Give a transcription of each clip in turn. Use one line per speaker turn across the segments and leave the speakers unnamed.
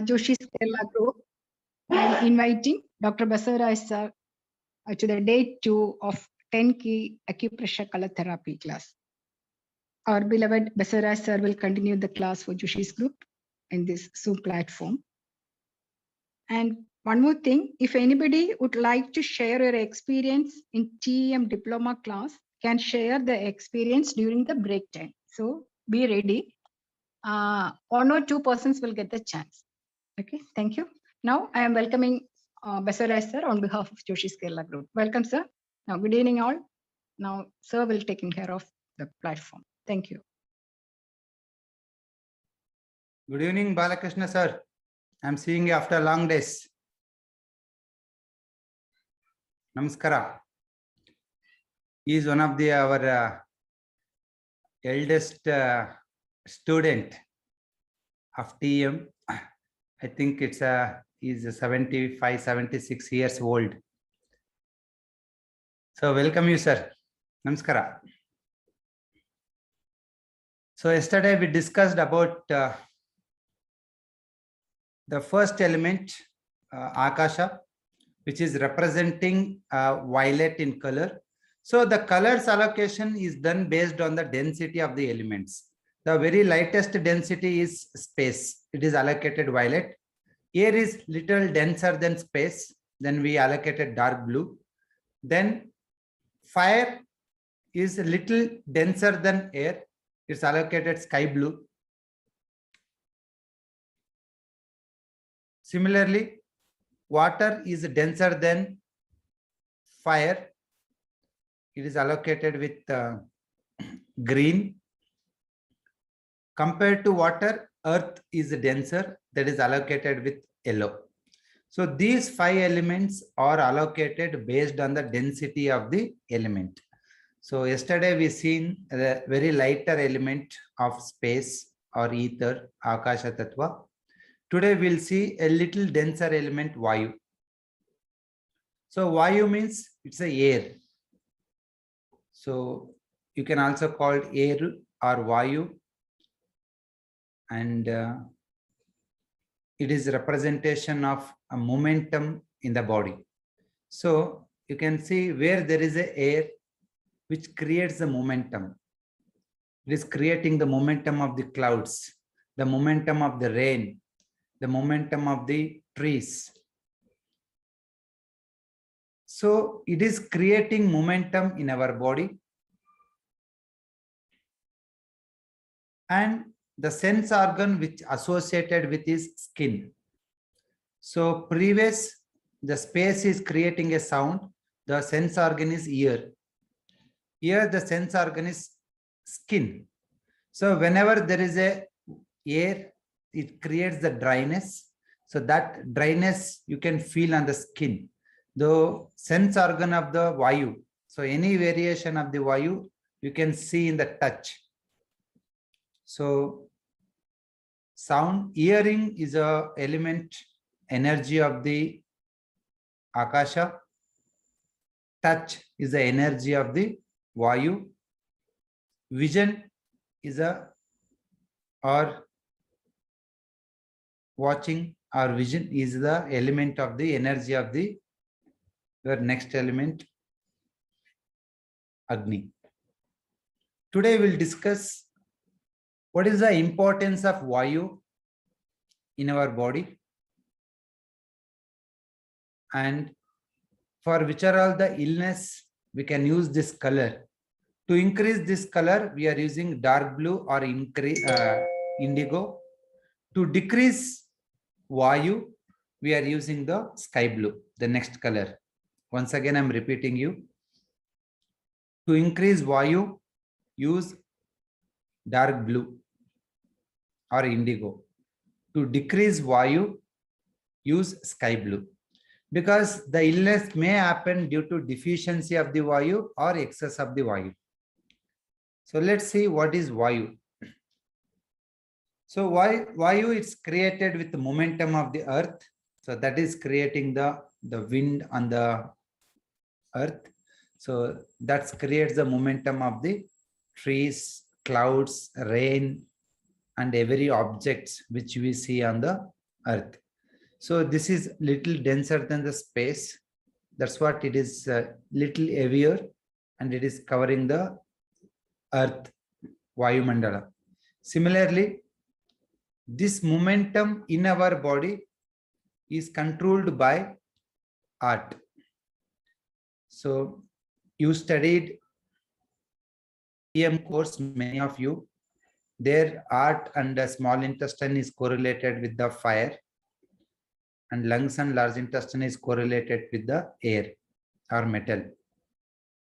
Joshi's Kerala group. I'm inviting Dr. Basavaraj sir to the day 2 of 10 key acupressure color therapy class. Our beloved Basavaraj sir will continue the class for Joshi's group in this Zoom platform. And one more thing, if anybody would like to share your experience in TEM diploma class, can share the experience during the break time. So be ready. 1 or 2 persons will get the chance. Okay, thank you. Now I am welcoming Basavaraj sir on behalf of Joshi's Kerala group. Welcome, sir. Now, good evening all. Now, sir will take care of the platform. Thank you.
Good evening, Balakrishna sir. I'm seeing you after long days. Namaskara. He is one of our eldest student of TM. I think he's 75, 76 years old. So welcome you, sir. Namaskara. So yesterday we discussed about the first element, Akasha, which is representing violet in color. So the colors allocation is done based on the density of the elements. The very lightest density is space. It is allocated violet. Air is little denser than space. Then we allocated dark blue. Then fire is a little denser than air. It's allocated sky blue. Similarly, water is denser than fire. It is allocated with green. Compared to water, earth is denser, that is allocated with yellow. So these 5 elements are allocated based on the density of the element. So yesterday we seen a very lighter element of space or ether, Akasha Tattva. Today we'll see a little denser element, Vayu. So Vayu means it's a air. So you can also call it air or Vayu. And it is representation of a momentum in the body. So you can see where there is a air which creates the momentum. It is creating the momentum of the clouds, the momentum of the rain, the momentum of the trees. So it is creating momentum in our body. And the sense organ which associated with is skin. So the space is creating a sound. The sense organ is ear. Here the sense organ is skin. So whenever there is a air, it creates the dryness. So that dryness you can feel on the skin. The sense organ of the Vayu. So any variation of the Vayu you can see in the touch. So sound, hearing is a element, energy of the Akasha. Touch is the energy of the Vayu. Vision is watching or vision is the element of the energy of the your next element, Agni. Today we'll discuss what is the importance of Vayu in our body and for which are all the illness we can use this color. To increase this color, we are using dark blue or indigo. To decrease Vayu, we are using the sky blue, the next color. Once again, I'm repeating you. To increase Vayu, use dark blue or indigo. To decrease Vayu, use sky blue. Because the illness may happen due to deficiency of the Vayu or excess of the Vayu. So let's see what is Vayu. So Vayu is created with the momentum of the earth. So that is creating the wind on the earth. So that creates the momentum of the trees, clouds, rain, and every objects which we see on the earth. So this is little denser than the space. That's what it is, little heavier, and it is covering the earth, Vayu Mandala. Similarly, this momentum in our body is controlled by art. So you studied TM course, many of you. Their art and the small intestine is correlated with the fire, and lungs and large intestine is correlated with the air or metal.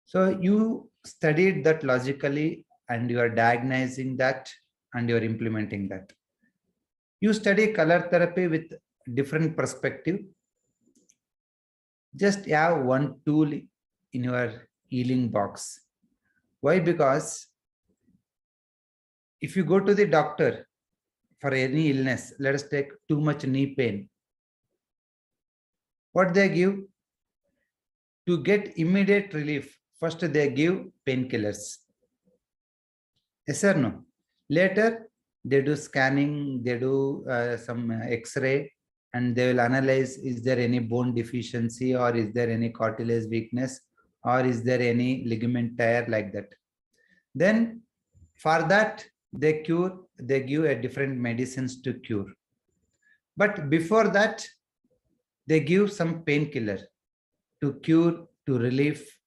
So you studied that logically, and you are diagnosing that, and you are implementing that. You study color therapy with different perspective. Just have one tool in your healing box. Why? Because if you go to the doctor for any illness, let us take too much knee pain. What they give? To get immediate relief, first they give painkillers. Yes or no? Later, they do scanning, they do some X-ray, and they will analyze, is there any bone deficiency, or is there any cartilage weakness, or is there any ligament tear, like that. Then for that, they give a different medicines to cure. But before that, they give some painkiller to cure, to relief.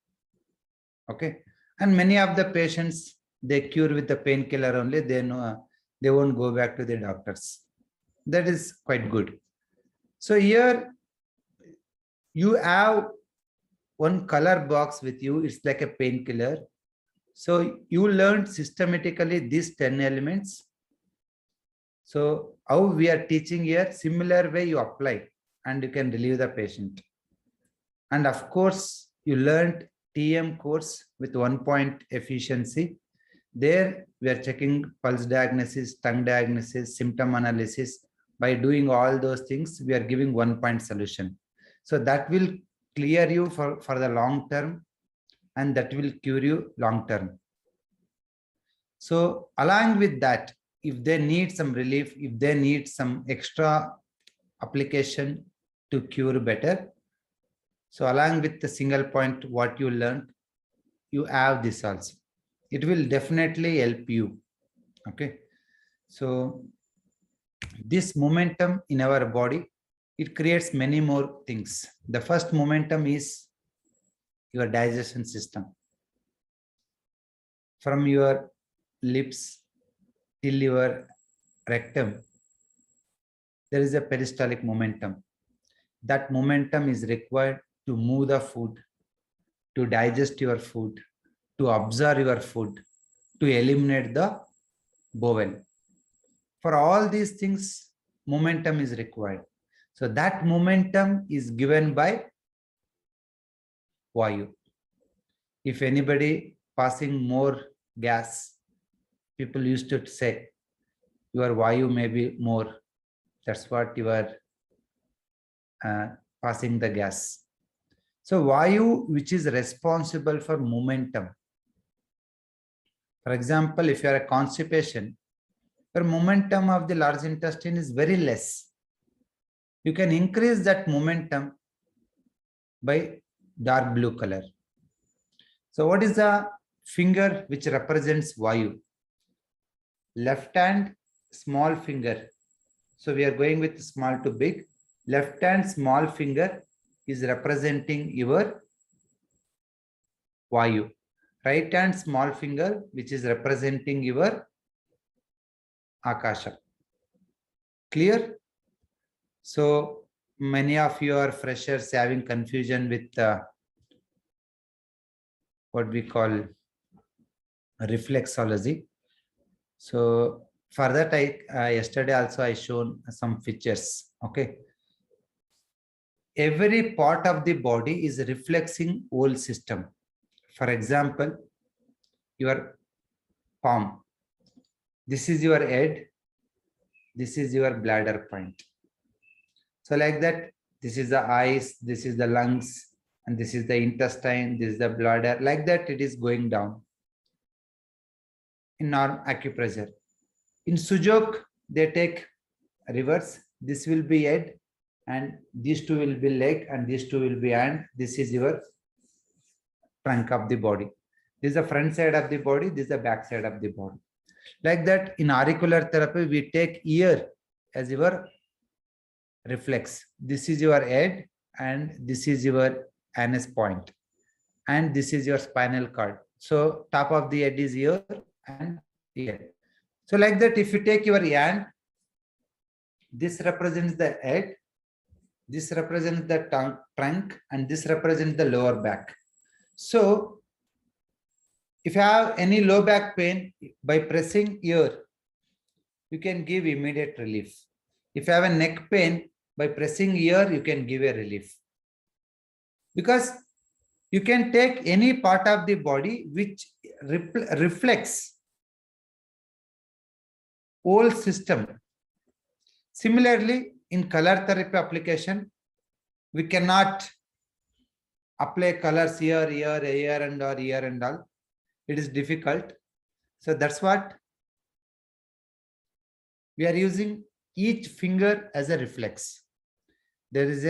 Okay. And many of the patients, they cure with the painkiller only. They know they won't go back to the doctors. That is quite good. So here you have one color box with you. It's like a painkiller. So you learned systematically these 10 elements. So how we are teaching here, similar way you apply, and you can relieve the patient. And of course, you learned TM course with 1 point efficiency. There we are checking pulse diagnosis, tongue diagnosis, symptom analysis. By doing all those things, we are giving 1 point solution. So that will clear you for the long term, and that will cure you long term. So along with that, if they need some relief, if they need some extra application to cure better, so along with the single point what you learned, you have this also. It will definitely help you. Okay. So this momentum in our body, it creates many more things. The first momentum is your digestion system. From your lips till your rectum, there is a peristaltic momentum. That momentum is required to move the food, to digest your food, to absorb your food, to eliminate the bowel. For all these things, momentum is required. So that momentum is given by Vayu. If anybody passing more gas, people used to say, your Vayu may be more. That's what you are passing the gas. So Vayu, which is responsible for momentum. For example, if you are a constipation, your momentum of the large intestine is very less. You can increase that momentum by dark blue color. So what is the finger which represents Vayu? Left hand, small finger. So we are going with small to big. Left hand small finger is representing your Vayu. Right hand small finger, which is representing your Akasha. Clear? So many of you are freshers having confusion with what we call reflexology. So for that, yesterday also I shown some features. Okay. Every part of the body is reflexing whole system. For example, your palm. This is your head. This is your bladder point. So like that, this is the eyes, this is the lungs, and this is the intestine, this is the bladder. Like that, it is going down. In normal acupressure. In Sujok, they take reverse. This will be head, and these two will be leg, and these two will be hand. This is your trunk of the body. This is the front side of the body. This is the back side of the body. Like that, in auricular therapy, we take ear as your reflex. This is your head, and this is your anus point, and this is your spinal cord. So top of the head is ear and ear. So like that, if you take your hand, this represents the head, this represents the trunk, and this represents the lower back. So if you have any low back pain, by pressing ear, you can give immediate relief. If you have a neck pain, by pressing ear, you can give a relief. Because you can take any part of the body which reflects whole system. Similarly, in color therapy application, we cannot apply colors here, and all. It is difficult. So that's what we are using each finger as a reflex. There is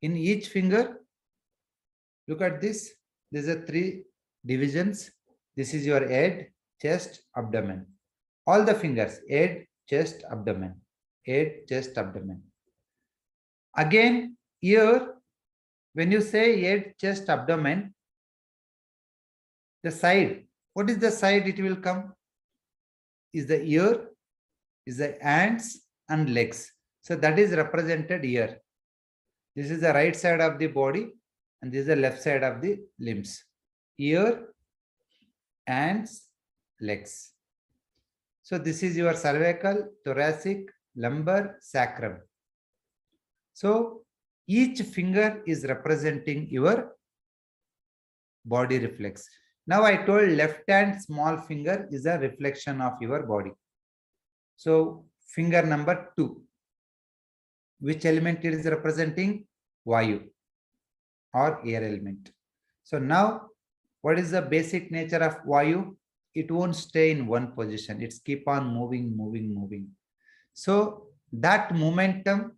in each finger, look at this. There's a 3 divisions. This is your head, chest, abdomen. All the fingers, head, chest, abdomen, head, chest, abdomen. Again, here, when you say head, chest, abdomen, the side, what is the side it will come? Is the ear, is the hands and legs. So that is represented here. This is the right side of the body, and this is the left side of the limbs. Ear, hands, legs. So this is your cervical, thoracic, lumbar, sacrum. So each finger is representing your body reflex. Now I told left hand small finger is a reflection of your body. So finger number 2. Which element it is representing? Vayu or air element. So now what is the basic nature of Vayu? It won't stay in one position. It's keep on moving. So that momentum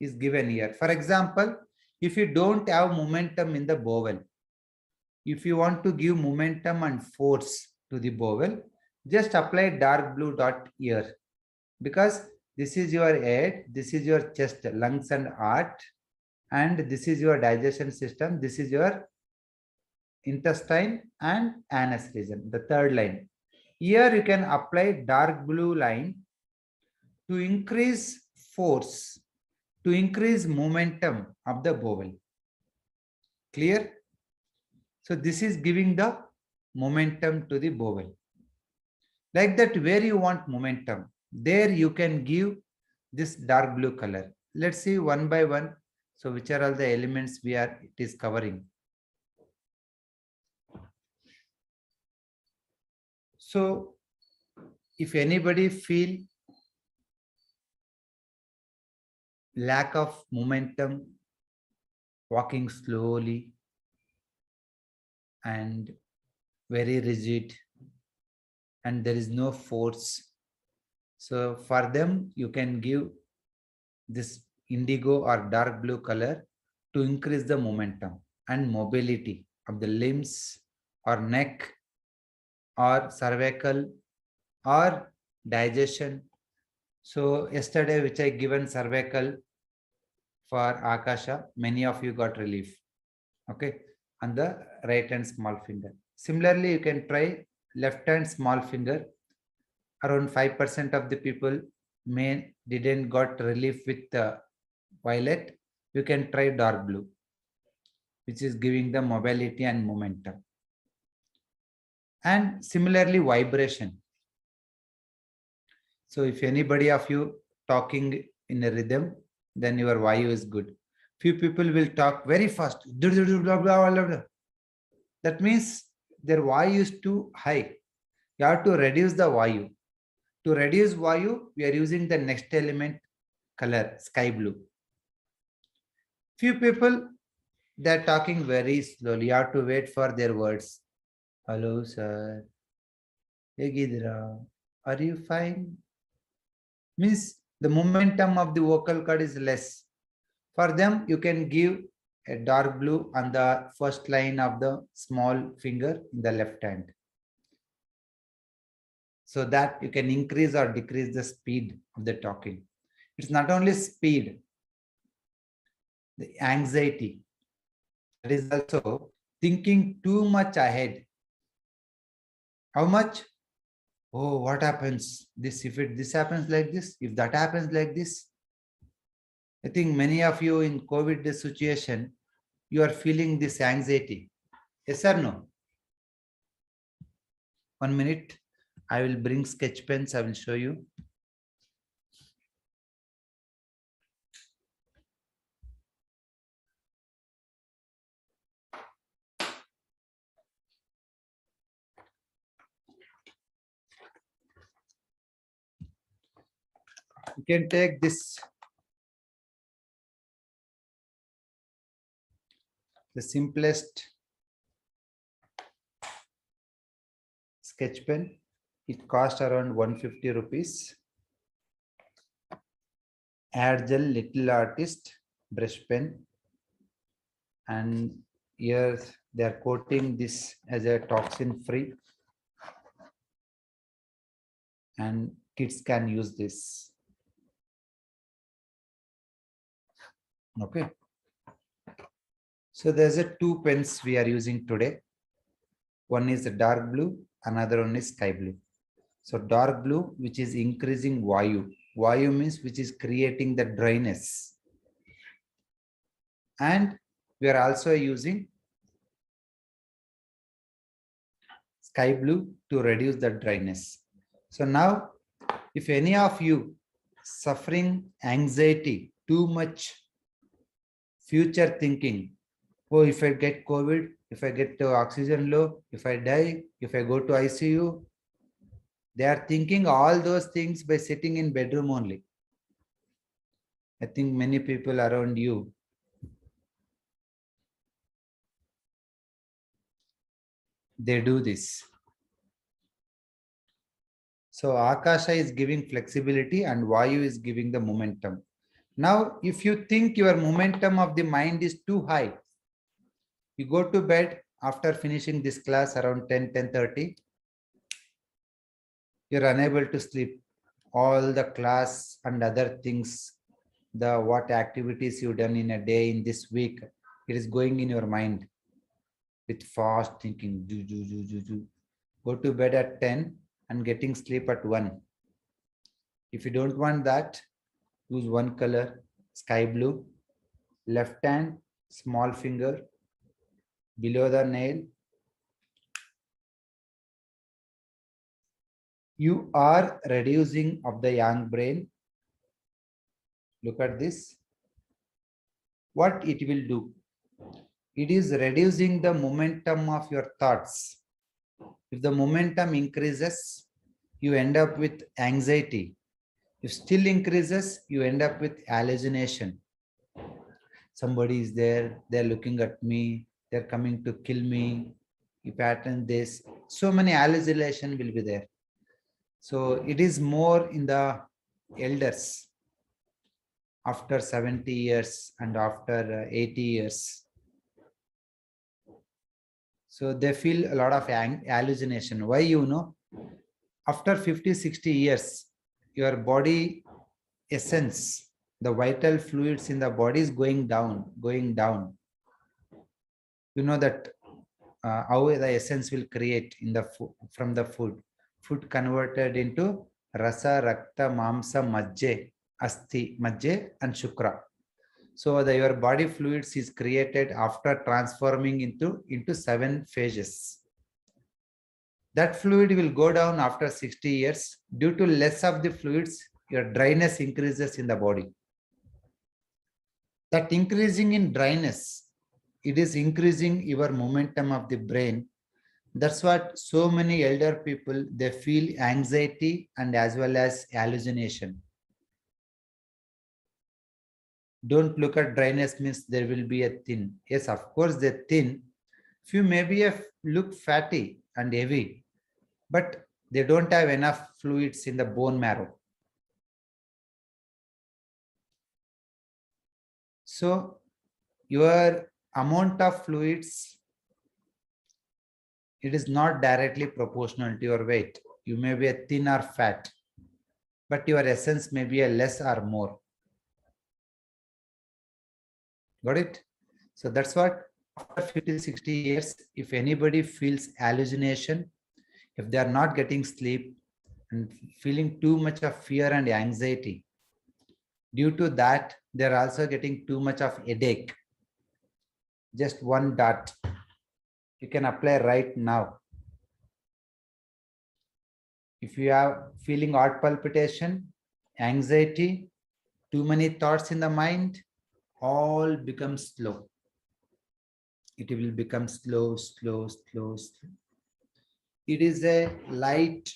is given here. For example, if you don't have momentum in the bowel, if you want to give momentum and force to the bowel, just apply dark blue dot here, because this is your head, this is your chest, lungs and heart, and this is your digestion system, this is your intestine and anus region, the third line. Here you can apply dark blue line to increase force, to increase momentum of the bowel. Clear? So this is giving the momentum to the bowel. Like that, where you want momentum, there you can give this dark blue color. Let's see one by one. So which are all the elements it is covering. So if anybody feel lack of momentum, walking slowly and very rigid, and there is no force, so for them you can give this indigo or dark blue color to increase the momentum and mobility of the limbs or neck or cervical or digestion. So yesterday which I given cervical for Akasha, many of you got relief, okay, on the right hand small finger. Similarly, you can try left hand small finger. Around 5% of the people didn't got relief with violet. You can try dark blue, which is giving the mobility and momentum. And similarly, vibration. So if anybody of you talking in a rhythm, then your Vayu is good. Few people will talk very fast. That means their Vayu is too high. You have to reduce the Vayu. To reduce Vayu, we are using the next element color, sky blue. Few people, they are talking very slowly. You have to wait for their words. Hello, sir. Hegidra, are you fine? Means the momentum of the vocal cord is less. For them, you can give a dark blue on the first line of the small finger in the left hand, so that you can increase or decrease the speed of the talking. It's not only speed, the anxiety. That is also thinking too much ahead. How much? Oh, what happens? This, if this happens like this, if that happens like this. I think many of you in COVID situation, you are feeling this anxiety. Yes or no? 1 minute. I will bring sketch pens. I will show you. You can take this, the simplest sketch pen. It costs around 150 rupees. Air gel, Little Artist, brush pen. And here they are coating this as a toxin free. And kids can use this. Okay. So there's a two pens we are using today. One is the dark blue, another one is sky blue. So dark blue, which is increasing Vayu. Vayu means which is creating the dryness. And we are also using sky blue to reduce the dryness. So now, if any of you suffering anxiety, too much future thinking, oh, if I get COVID, if I get oxygen low, if I die, if I go to ICU, they are thinking all those things by sitting in bedroom only. I think many people around you, they do this. So Akasha is giving flexibility and Vayu is giving the momentum. Now, if you think your momentum of the mind is too high, you go to bed after finishing this class around 10:30. You're unable to sleep. All the class and other things, the what activities you've done in a day, in this week, it is going in your mind with fast thinking. Go to bed at 10 and getting sleep at 1. If you don't want that, use one color, sky blue, left hand, small finger, below the nail. You are reducing of the yang brain. Look at this. What it will do? It is reducing the momentum of your thoughts. If the momentum increases, you end up with anxiety. If still increases, you end up with hallucination. Somebody is there, they're looking at me, they're coming to kill me. You pattern this. So many hallucination will be there. So it is more in the elders after 70 years and after 80 years. So they feel a lot of hallucination. Why? After 50, 60 years, your body essence, the vital fluids in the body is going down. You know that how the essence will create in the from the food. Food converted into rasa, rakta, mamsa, majje, asti, majje and shukra. So your body fluids is created after transforming into 7 phases. That fluid will go down after 60 years. Due to less of the fluids, your dryness increases in the body. That increasing in dryness, it is increasing your momentum of the brain. That's what so many elder people, they feel anxiety and as well as hallucination. Don't look at dryness means there will be a thin. Yes, of course, they're thin. Few maybe look fatty and heavy, but they don't have enough fluids in the bone marrow. So your amount of fluids, it is not directly proportional to your weight. You may be a thin or fat, but your essence may be a less or more. Got it? So that's what after 50, 60 years, if anybody feels hallucination, if they are not getting sleep and feeling too much of fear and anxiety, due to that, they're also getting too much of headache. Just one dot you can apply right now. If you are feeling heart palpitation, anxiety, too many thoughts in the mind, all becomes slow. It will become slow, slow, slow, slow. It is a light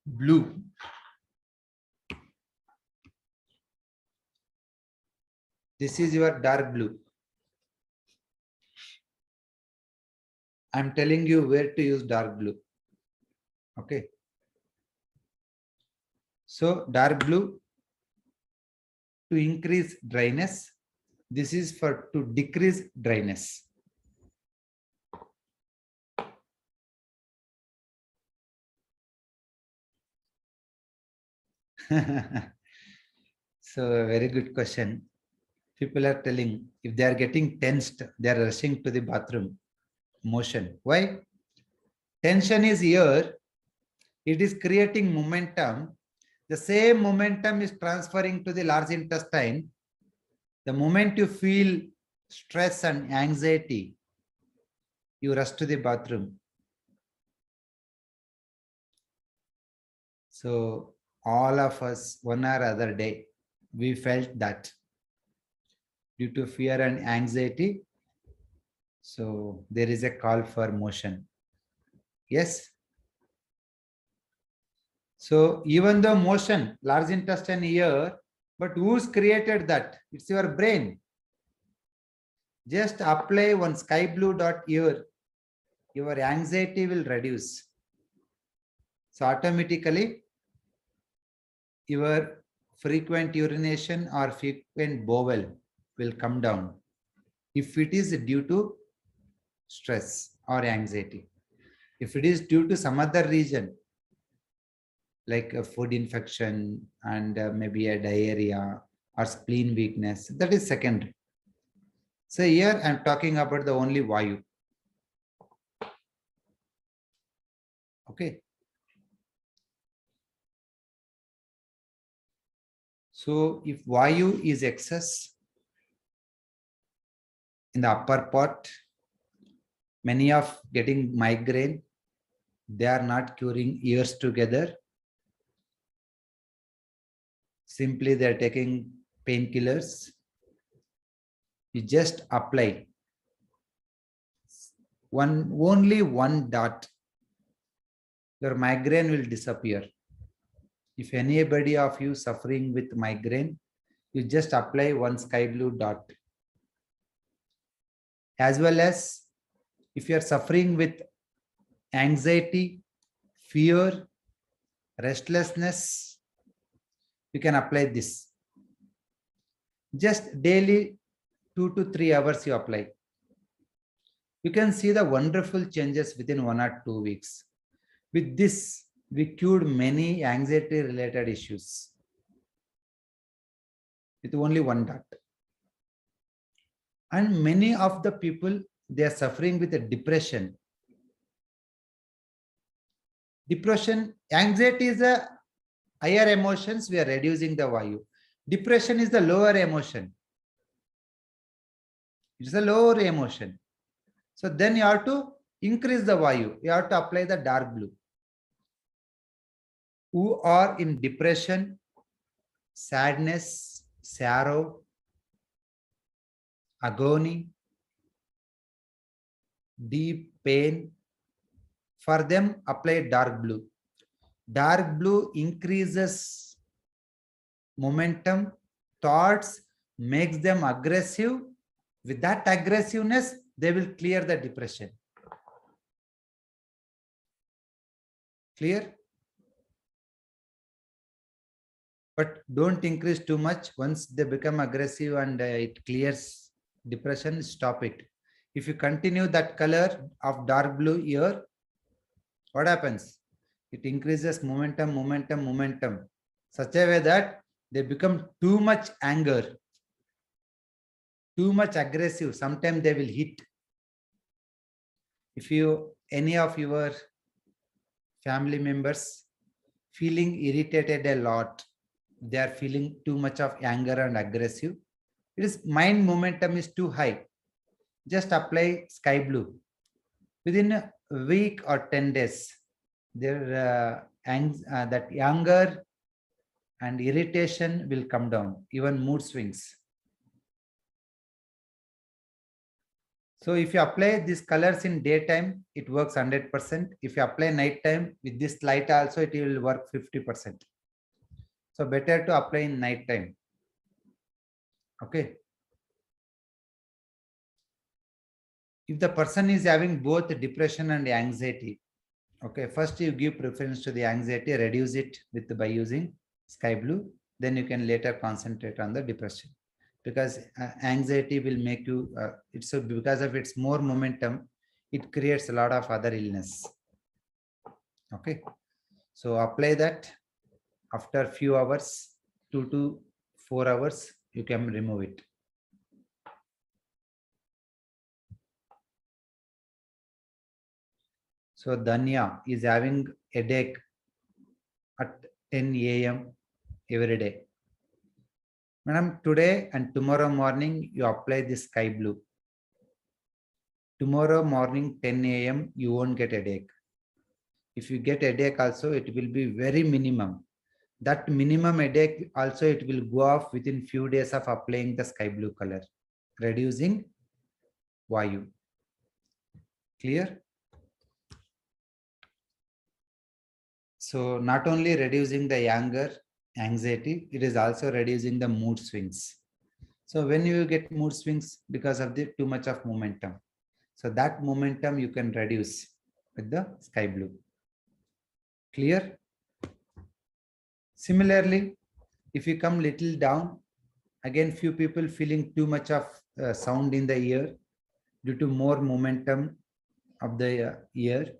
blue. This is your dark blue. I'm telling you where to use dark blue. Okay. So dark blue to increase dryness. This is for to decrease dryness. So a very good question. People are telling if they are getting tensed, they are rushing to the bathroom motion. Why? Tension is here. It is creating momentum. The same momentum is transferring to the large intestine. The moment you feel stress and anxiety, you rush to the bathroom. So all of us, one or other day, we felt that due to fear and anxiety. So there is a call for motion. Yes. So even though motion, large intestine here, but who's created that? It's your brain. Just apply one sky blue dot here. Your anxiety will reduce. So automatically, your frequent urination or frequent bowel will come down if it is due to stress or anxiety. If it is due to some other reason, like a food infection and maybe a diarrhea or spleen weakness, that is secondary. So here I'm talking about the only Vayu. Okay. So if Vayu is excess in the upper part, many of getting migraine, they are not curing years together. Simply they're taking painkillers. You just apply only one dot. Your migraine will disappear. If anybody of you suffering with migraine, you just apply one sky blue dot. As well as if you are suffering with anxiety, fear, restlessness, you can apply this. Just daily 2 to 3 hours you apply. You can see the wonderful changes within 1 or 2 weeks. With this, we cured many anxiety related issues with only one dot. And many of the people, they are suffering with a depression. Depression, anxiety is a higher emotions, we are reducing the Vayu. Depression is the lower emotion. It's a lower emotion. So then you have to increase the Vayu. You have to apply the dark blue. Who are in depression, sadness, sorrow, agony, deep pain, for them apply dark blue. Dark blue increases momentum, thoughts, makes them aggressive. With that aggressiveness, they will clear the depression. Clear? But don't increase too much. Once they become aggressive and it clears depression, stop it. If you continue that color of dark blue here, what happens? It increases momentum, such a way that they become too much anger, too much aggressive. Sometimes they will hit. If any of your family members feeling irritated a lot, they are feeling too much of anger and aggressive, it is mind momentum is too high. Just apply sky blue. Within a week or 10 days, that anger and irritation will come down, even mood swings. So if you apply these colors in daytime, it works 100%. If you apply nighttime with this light also, it will work 50%. So better to apply in nighttime. Okay. If the person is having both depression and anxiety, okay, first you give preference to the anxiety, reduce it by using sky blue. Then you can later concentrate on the depression, because anxiety will make you, because of its more momentum, it creates a lot of other illness. Okay. So apply that after few hours, 2 to 4 hours, you can remove it. So Danya is having a headache at 10 a.m. every day. Madam, today and tomorrow morning, you apply this sky blue. Tomorrow morning, 10 a.m., you won't get a headache. If you get a headache also, it will be very minimum. That minimum headache also, it will go off within few days of applying the sky blue color, reducing Vayu. Clear? So not only reducing the anger, anxiety, it is also reducing the mood swings. So when you get mood swings because of the too much of momentum, so that momentum you can reduce with the sky blue. Clear? Similarly, if you come little down, again few people feeling too much of sound in the ear due to more momentum of the ear,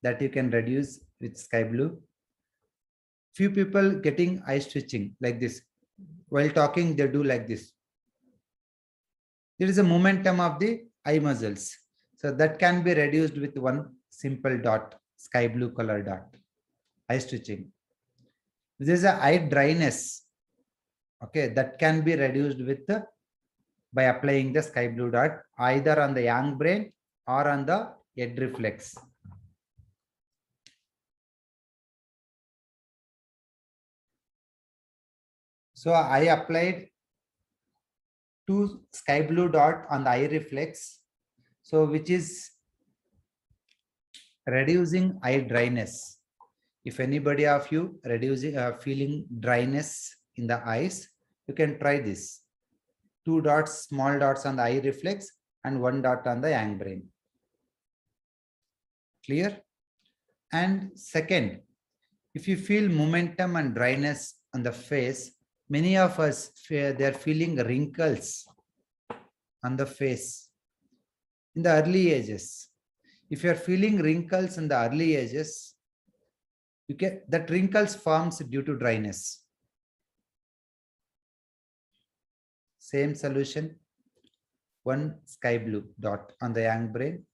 that you can reduce with sky blue. Few people getting eye twitching like this. While talking, they do like this. There is a momentum of the eye muscles. So that can be reduced with one simple dot, sky blue color dot, eye twitching. There is a eye dryness. Okay, that can be reduced with by applying the sky blue dot either on the young brain or on the head reflex. So I applied 2 sky blue dot on the eye reflex, so which is reducing eye dryness. If anybody of you reducing feeling dryness in the eyes, you can try this. 2 dots, small dots on the eye reflex and 1 dot on the yang brain. Clear? And second, if you feel momentum and dryness on the face, many of us, they're feeling wrinkles on the face in the early ages. If you're feeling wrinkles in the early ages, you get that wrinkles forms due to dryness. Same solution, 1 sky blue dot on the yang brain.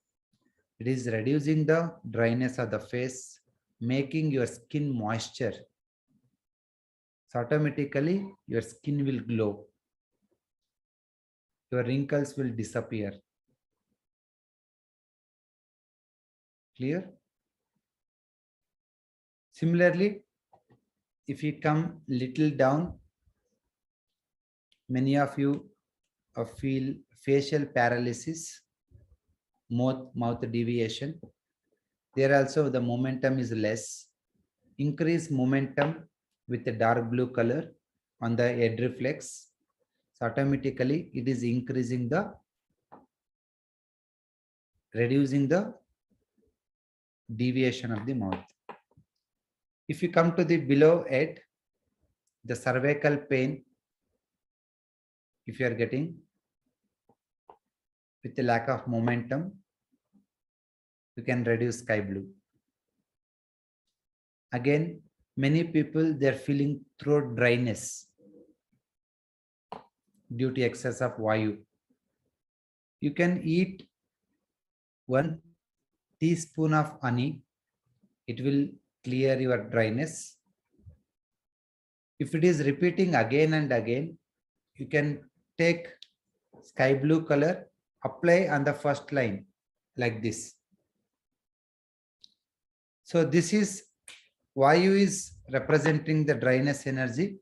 It is reducing the dryness of the face, making your skin moisture. So automatically your skin will glow. Your wrinkles will disappear. Clear? Similarly, if you come little down, many of you feel facial paralysis, mouth deviation. There also the momentum is less. Increase momentum with the dark blue color on the head reflex. So automatically it is increasing reducing the deviation of the mouth. If you come to the below head, the cervical pain, if you are getting with the lack of momentum, you can reduce sky blue. Again, many people, they're feeling throat dryness due to excess of Vayu. You can eat 1 teaspoon of honey. It will clear your dryness. If it is repeating again and again, you can take sky blue color, apply on the first line like this. So this is Vayu is representing the dryness energy.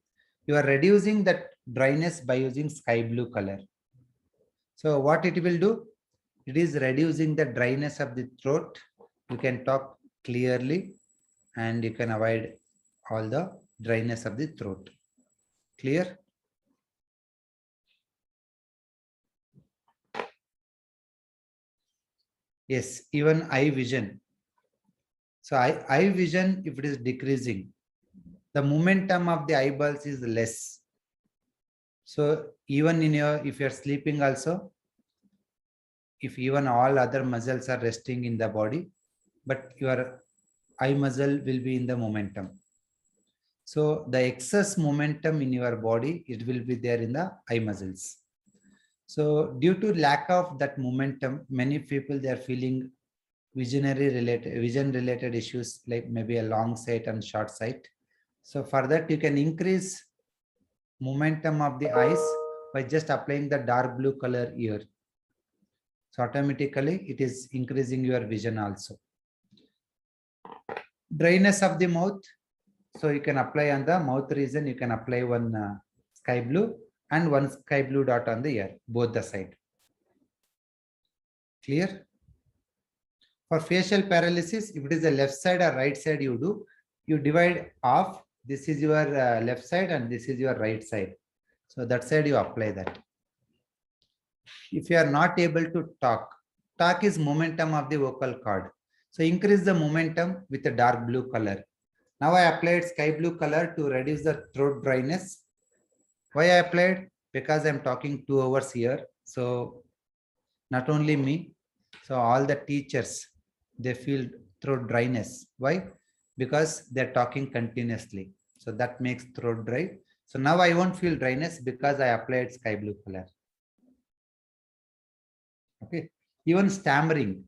You are reducing that dryness by using sky blue color. So what it will do? It is reducing the dryness of the throat. You can talk clearly and you can avoid all the dryness of the throat. Clear? Yes, even eye vision. So eye vision, if it is decreasing, the momentum of the eyeballs is less. So even in your, if you're sleeping also, if even all other muscles are resting in the body, but your eye muscle will be in the momentum. So the excess momentum in your body, it will be there in the eye muscles. So due to lack of that momentum, many people, they are feeling vision related issues, like maybe a long sight and short sight. So for that, you can increase momentum of the eyes by just applying the dark blue color here. So automatically it is increasing your vision also. Dryness of the mouth. So you can apply on the mouth region, you can apply one sky blue and one sky blue dot on the ear, both the side. Clear? For facial paralysis, if it is the left side or right side, you divide off. This is your left side and this is your right side. So that side you apply that. If you are not able to talk is momentum of the vocal cord. So increase the momentum with a dark blue color. Now I applied sky blue color to reduce the throat dryness. Why I applied? Because I'm talking 2 hours here. So not only me, so all the teachers, they feel throat dryness. Why? Because they're talking continuously. So that makes throat dry. So now I won't feel dryness because I applied sky blue color. Okay. Even stammering.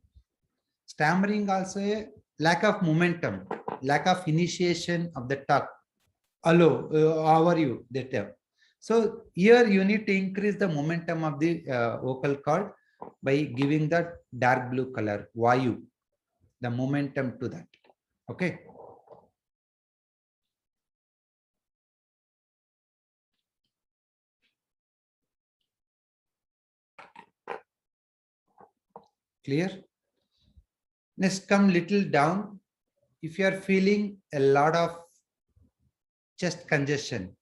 Stammering also a lack of momentum, lack of initiation of the talk. Hello, how are you? That. So here you need to increase the momentum of the vocal cord by giving that dark blue color, Vayu, the momentum to that. Okay. Clear? Next, come little down. If you are feeling a lot of chest congestion,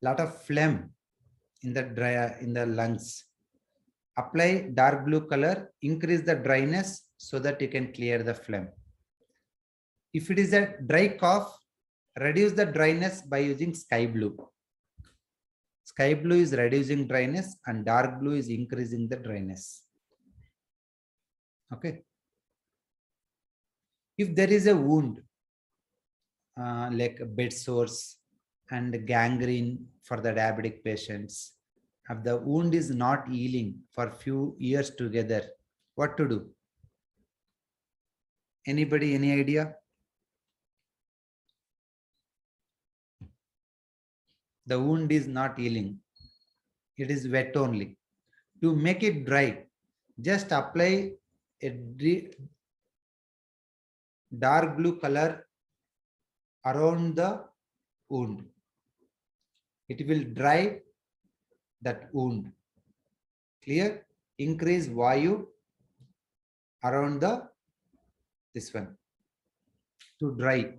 lot of phlegm in the lungs, apply dark blue color, increase the dryness so that you can clear the phlegm. If it is a dry cough, reduce the dryness by using sky blue. Sky blue is reducing dryness and dark blue is increasing the dryness. Okay. If there is a wound, like bed sores and gangrene for the diabetic patients, if the wound is not healing for few years together, what to do? Anybody, any idea? The wound is not healing. It is wet only. To make it dry, just apply a dark blue color around the wound. It will dry that wound. Clear? Increase Vayu around this one to dry.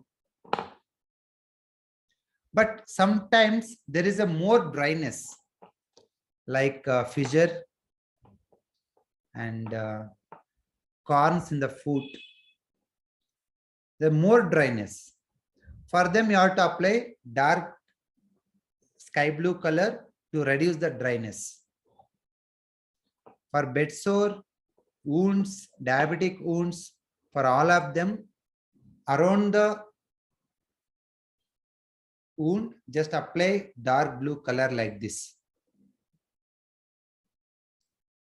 But sometimes there is a more dryness, like fissure and corns in the foot. The more dryness. For them, you have to apply dark sky blue color to reduce the dryness. For bed sore, wounds, diabetic wounds, for all of them, around the wound, just apply dark blue color like this.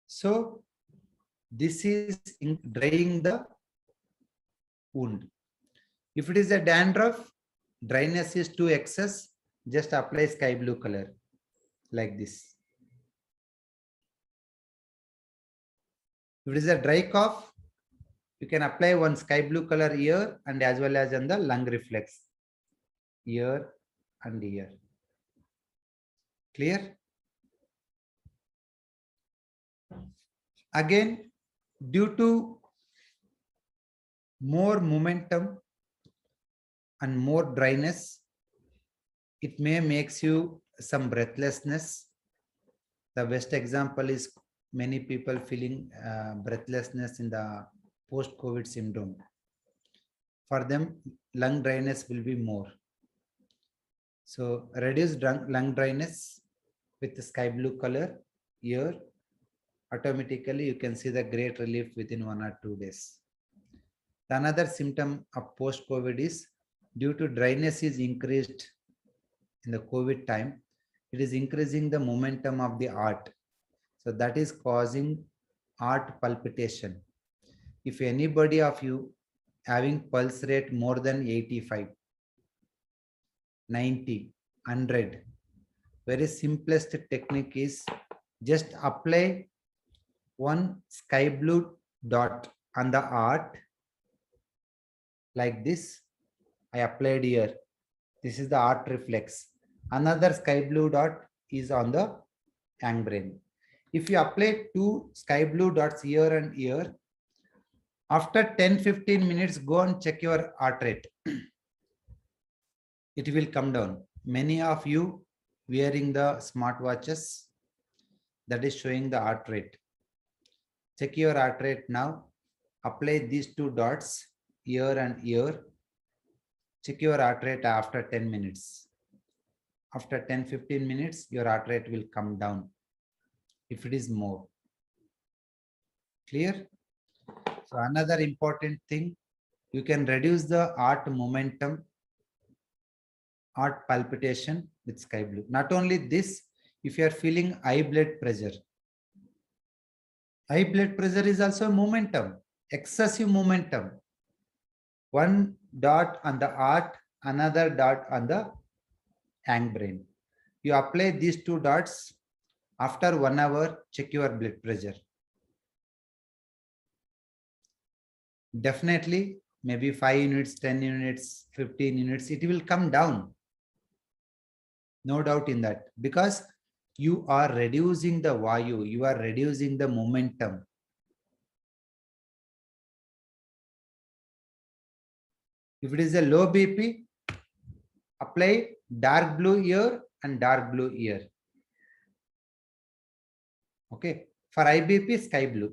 So this is drying the wound. If it is a dandruff, dryness is too excess, just apply sky blue color like this. If it is a dry cough, you can apply one sky blue color here and as well as on the lung reflex. Here and here. Clear? Again, due to more momentum and more dryness, it may makes you some breathlessness. The best example is many people feeling breathlessness in the post-COVID syndrome. For them, lung dryness will be more. So reduce lung dryness with the sky blue color here. Automatically, you can see the great relief within 1 or 2 days. The another symptom of post-COVID is due to dryness is increased in the COVID time. It is increasing the momentum of the heart. So that is causing heart palpitation. If anybody of you having pulse rate more than 85, 90, 100, very simplest technique is just apply one sky blue dot on the heart like this. I applied here. This is the heart reflex. Another sky blue dot is on the yang brain. If you apply 2 sky blue dots here and here, after 10-15 minutes, go and check your heart rate. It will come down. Many of you wearing the smartwatches that is showing the heart rate. Check your heart rate now. Apply these 2 dots here and here. Check your heart rate after 10 minutes. After 10-15 minutes, your heart rate will come down if it is more. Clear? So another important thing, you can reduce the heart momentum, heart palpitation with sky blue. Not only this, if you are feeling high blood pressure is also momentum, excessive momentum. 1 dot on the heart, another dot on the yang brain. You apply these 2 dots. After 1 hour, check your blood pressure. Definitely, maybe 5 units, 10 units, 15 units, it will come down. No doubt in that, because you are reducing the Vayu, you are reducing the momentum. If it is a low BP, apply dark blue here and dark blue here. Okay. For high BP, sky blue.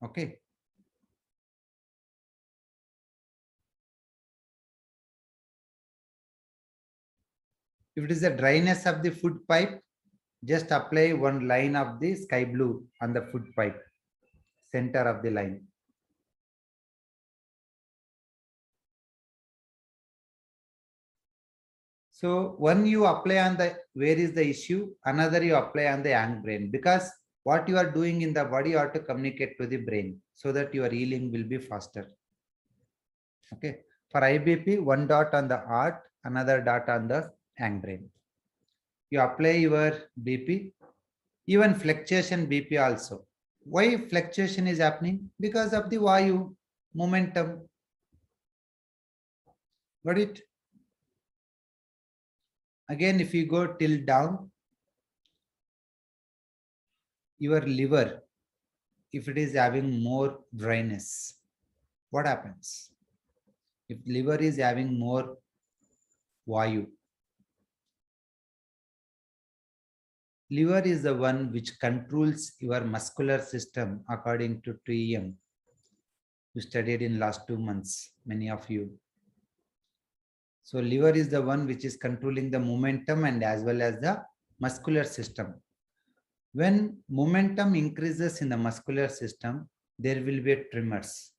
Okay. If it is a dryness of the food pipe, just apply 1 line of the sky blue on the food pipe, center of the line. So one you apply on the where is the issue, another you apply on the yang brain, because what you are doing in the body you have to communicate to the brain so that your healing will be faster. Okay. For IBP, 1 dot on the heart, another dot on the yang brain. You apply your BP, even fluctuation BP also. Why fluctuation is happening? Because of the Vayu momentum. Got it? Again, if you go till down, your liver, if it is having more dryness, what happens? If liver is having more Vayu, liver is the one which controls your muscular system according to TEM. You studied in last 2 months, many of you. So liver is the one which is controlling the momentum and as well as the muscular system. When momentum increases in the muscular system, there will be tremors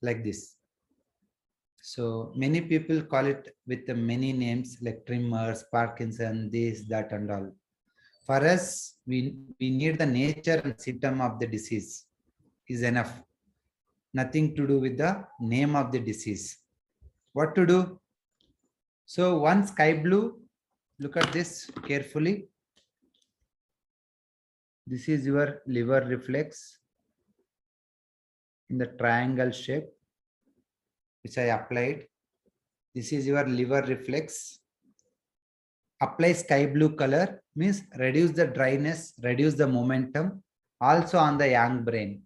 like this. So many people call it with the many names like tremors, Parkinson, this, that, and all. For us, we need the nature and symptom of the disease is enough. Nothing to do with the name of the disease. What to do? So one sky blue, look at this carefully. This is your liver reflex in the triangle shape, which I applied. This is your liver reflex. Apply sky blue color means reduce the dryness, reduce the momentum, also on the young brain.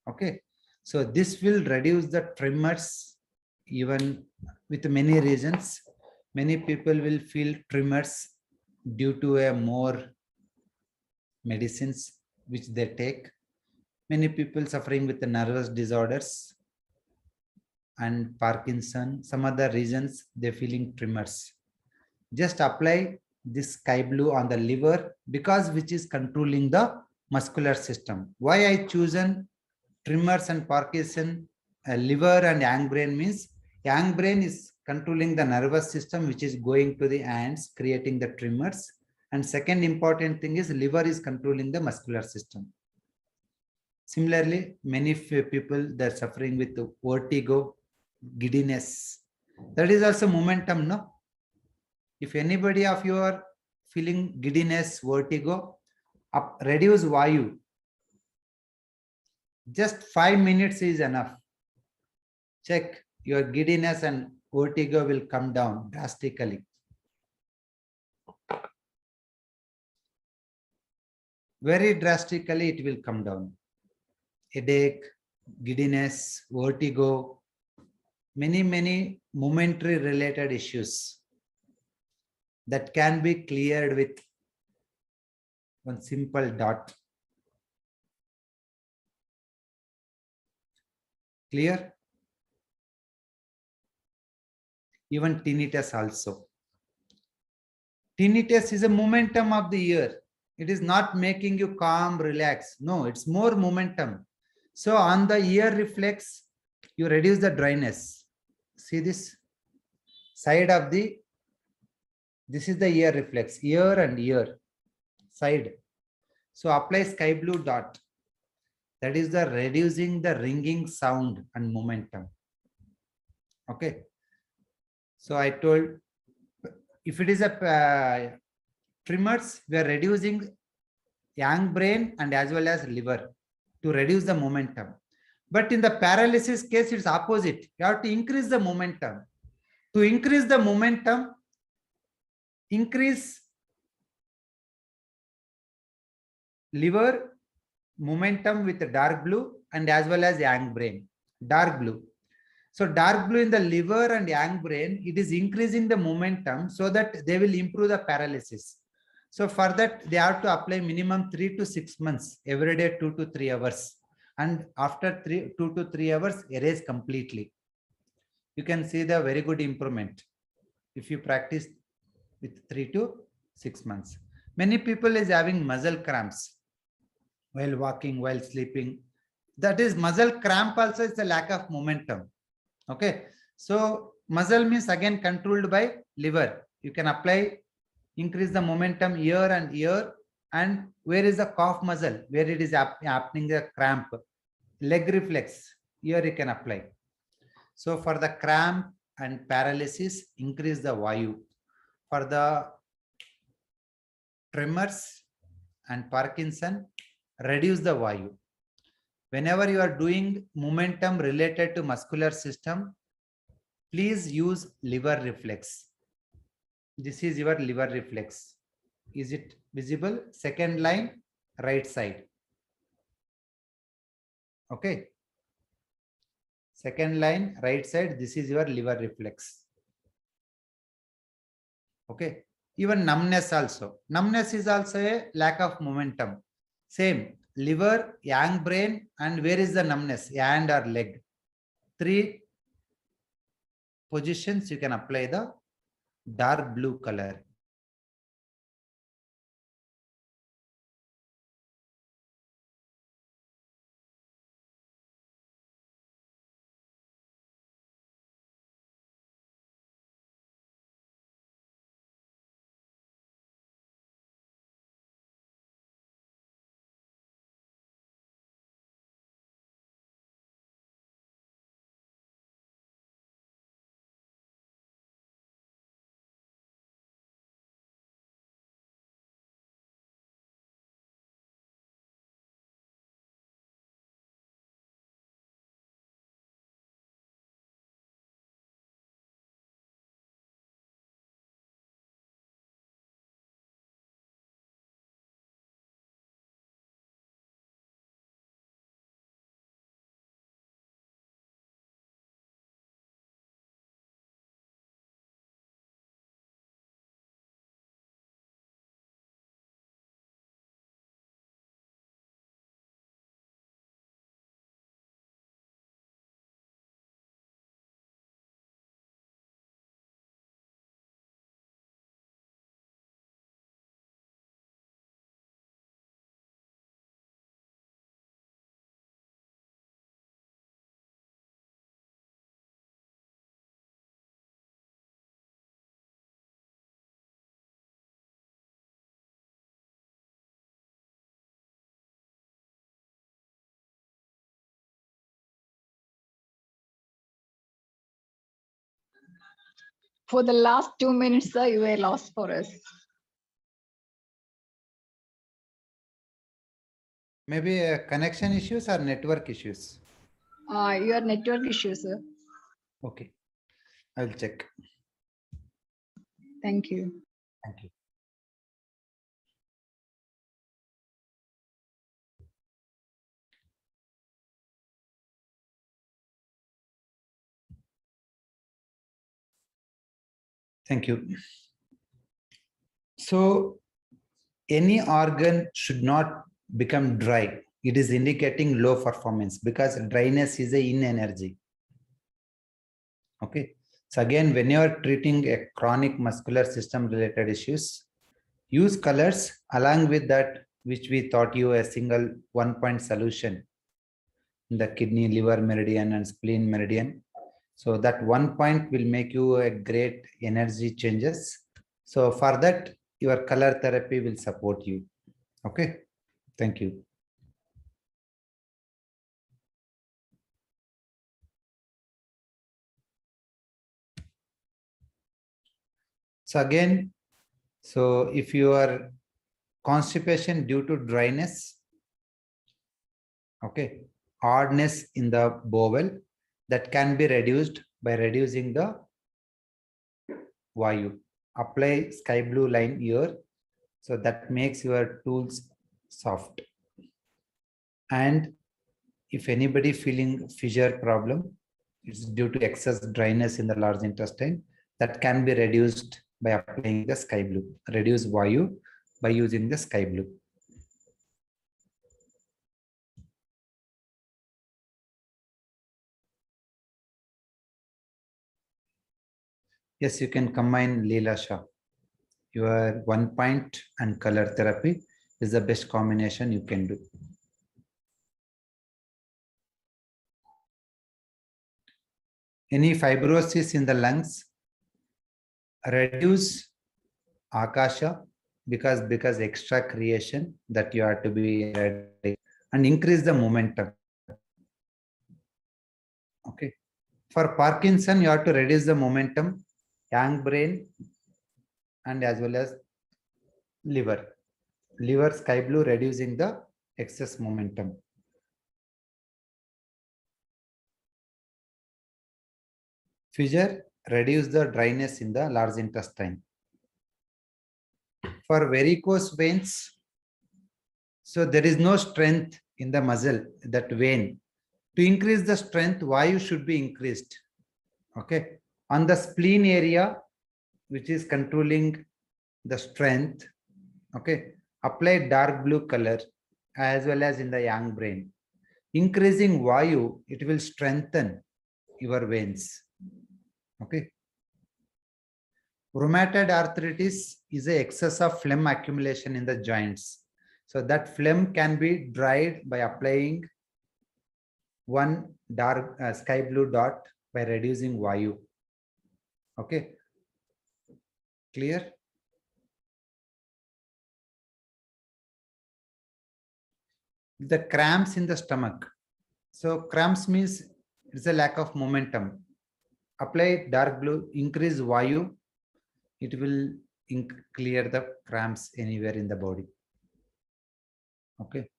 Okay, so this will reduce the tremors even with many reasons. Many people will feel tremors due to a more medicines which they take. Many people suffering with the nervous disorders and Parkinson, some other reasons they're feeling tremors. Just apply this sky blue on the liver because which is controlling the muscular system. Why I chosen tremors and Parkinson, liver and yang brain means yang brain is controlling the nervous system which is going to the hands, creating the tremors. And second important thing is liver is controlling the muscular system. Similarly, many people they're suffering with vertigo, giddiness. That is also momentum, no? If anybody of you are feeling giddiness, vertigo, reduce Vayu. Just 5 minutes is enough. Check your giddiness and vertigo will come down drastically. Very drastically it will come down. Headache, giddiness, vertigo, many momentary related issues that can be cleared with one simple dot. Clear? Even tinnitus also. Tinnitus is a momentum of the ear. It is not making you calm, relax. No, it's more momentum. So on the ear reflex, you reduce the dryness. See this side of the, this is the ear reflex, ear and ear side. So apply sky blue dot. That is the reducing the ringing sound and momentum. Okay. So I told, if it is a tremors, we are reducing yang brain and as well as liver to reduce the momentum. But in the paralysis case, it's opposite. You have to increase the momentum. To increase the momentum, increase liver momentum with the dark blue and as well as yang brain, dark blue. So dark blue in the liver and yang brain, it is increasing the momentum so that they will improve the paralysis. So for that, they have to apply minimum 3 to 6 months, every day 2 to 3 hours. And after 2 to 3 hours, erase completely. You can see the very good improvement if you practice with 3 to 6 months. Many people is having muscle cramps while walking, while sleeping. That is muscle cramp also is a lack of momentum. Okay. So muscle means again controlled by liver. You can apply, increase the momentum ear and ear. And where is the calf muscle? Where it is happening the cramp. Leg reflex. Here you can apply. So for the cramp and paralysis, increase the Vayu. For the tremors and Parkinson, reduce the Vayu. Whenever you are doing momentum related to muscular system, please use liver reflex. This is your liver reflex. Is it visible? Second line, right side. Okay. Second line, right side, this is your liver reflex. Okay. Even numbness also. Numbness is also a lack of momentum. Same. liver, yang brain, and where is the numbness, hand or leg. 3 positions you can apply the dark blue color.
For the last 2 minutes, sir, you were lost for us.
Maybe connection issues or network issues.
Your network issue, sir.
Okay, I will check.
Thank you.
Thank you. Thank you. So any organ should not become dry. It is indicating low performance because dryness is a in energy. Okay. So again, when you are treating a chronic muscular system related issues, use colors along with that, which we taught you a single 1-point solution in the kidney, liver meridian and spleen meridian. So that 1 point will make you a great energy changes. So for that, your color therapy will support you. Okay. Thank you. So again, so if you are constipation due to dryness, okay, hardness in the bowel, that can be reduced by reducing the Vayu. Apply sky blue line here. So that makes your tools soft. And if anybody feeling fissure problem, it's due to excess dryness in the large intestine, that can be reduced by applying the sky blue. Reduce Vayu by using the sky blue. Yes, you can combine Leela Shah. Your 1 point and color therapy is the best combination you can do. Any fibrosis in the lungs, reduce Akasha because extra creation that you have to be ready, and increase the momentum. Okay. For Parkinson, you have to reduce the momentum, yang brain, and as well as liver. Liver sky blue reducing the excess momentum. Fissure, reduce the dryness in the large intestine. For varicose veins, so there is no strength in the muscle, that vein. To increase the strength, Vayu should be increased. Okay. On the spleen area, which is controlling the strength, okay, apply dark blue color as well as in the young brain. Increasing Vayu, it will strengthen your veins. Okay. Rheumatoid arthritis is an excess of phlegm accumulation in the joints. So that phlegm can be dried by applying one dark sky blue dot by reducing Vayu. Okay. Clear? The cramps in the stomach. So cramps means it's a lack of momentum. Apply dark blue, increase Vayu. It will clear the cramps anywhere in the body. Okay.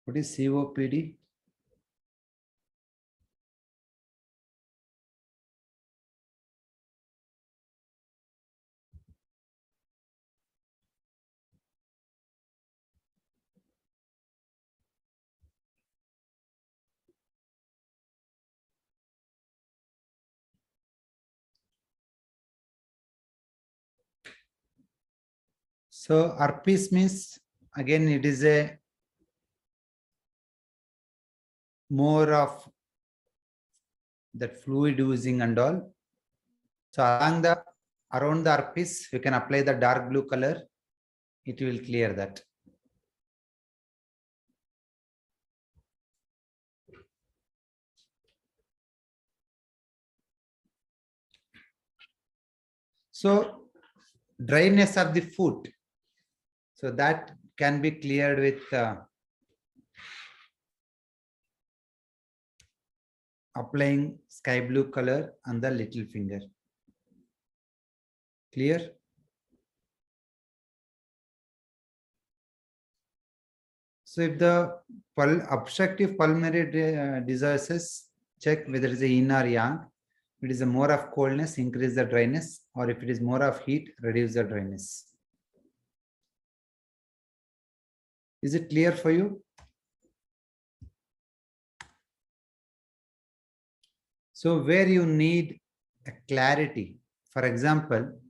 What is COPD? So herpes means, again, it is a more of that fluid oozing and all. So around the herpes, we can apply the dark blue color. It will clear that. So dryness of the foot. So that can be cleared with applying sky blue color on the little finger. Clear? So if the obstructive pulmonary diseases, check whether it is a yin or yang. If it is a more of coldness, increase the dryness, or if it is more of heat, reduce the dryness. Is it clear for you? So where you need a clarity, for example,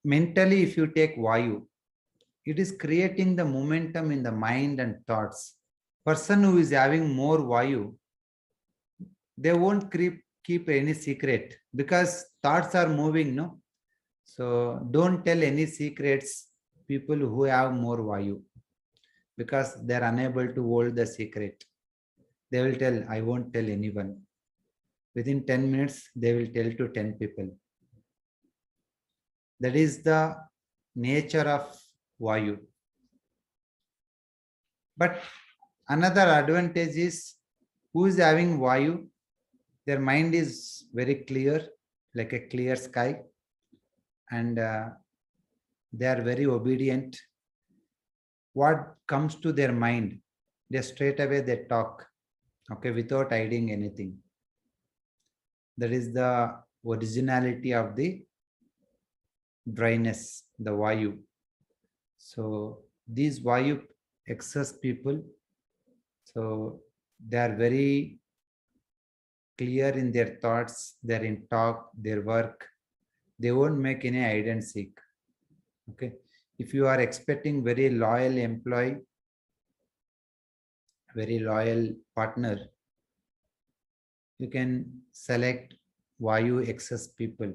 mentally, if you take Vayu, it is creating the momentum in the mind and thoughts. Person who is having more Vayu, they won't keep any secret because thoughts are moving, no? So don't tell any secrets people who have more Vayu because they're unable to hold the secret. They will tell, I won't tell anyone. Within 10 minutes, they will tell to 10 people. That is the nature of Vayu. But another advantage is who is having Vayu, their mind is very clear, like a clear sky, and they are very obedient. What comes to their mind, they straight away they talk, okay, without hiding anything. That is the originality of the dryness, the Vayu. So these Vayu excess people, so they are very clear in their thoughts, they're in talk, their work. They won't make any hide and seek. Okay. If you are expecting very loyal employee, very loyal partner, you can select Vayu excess people.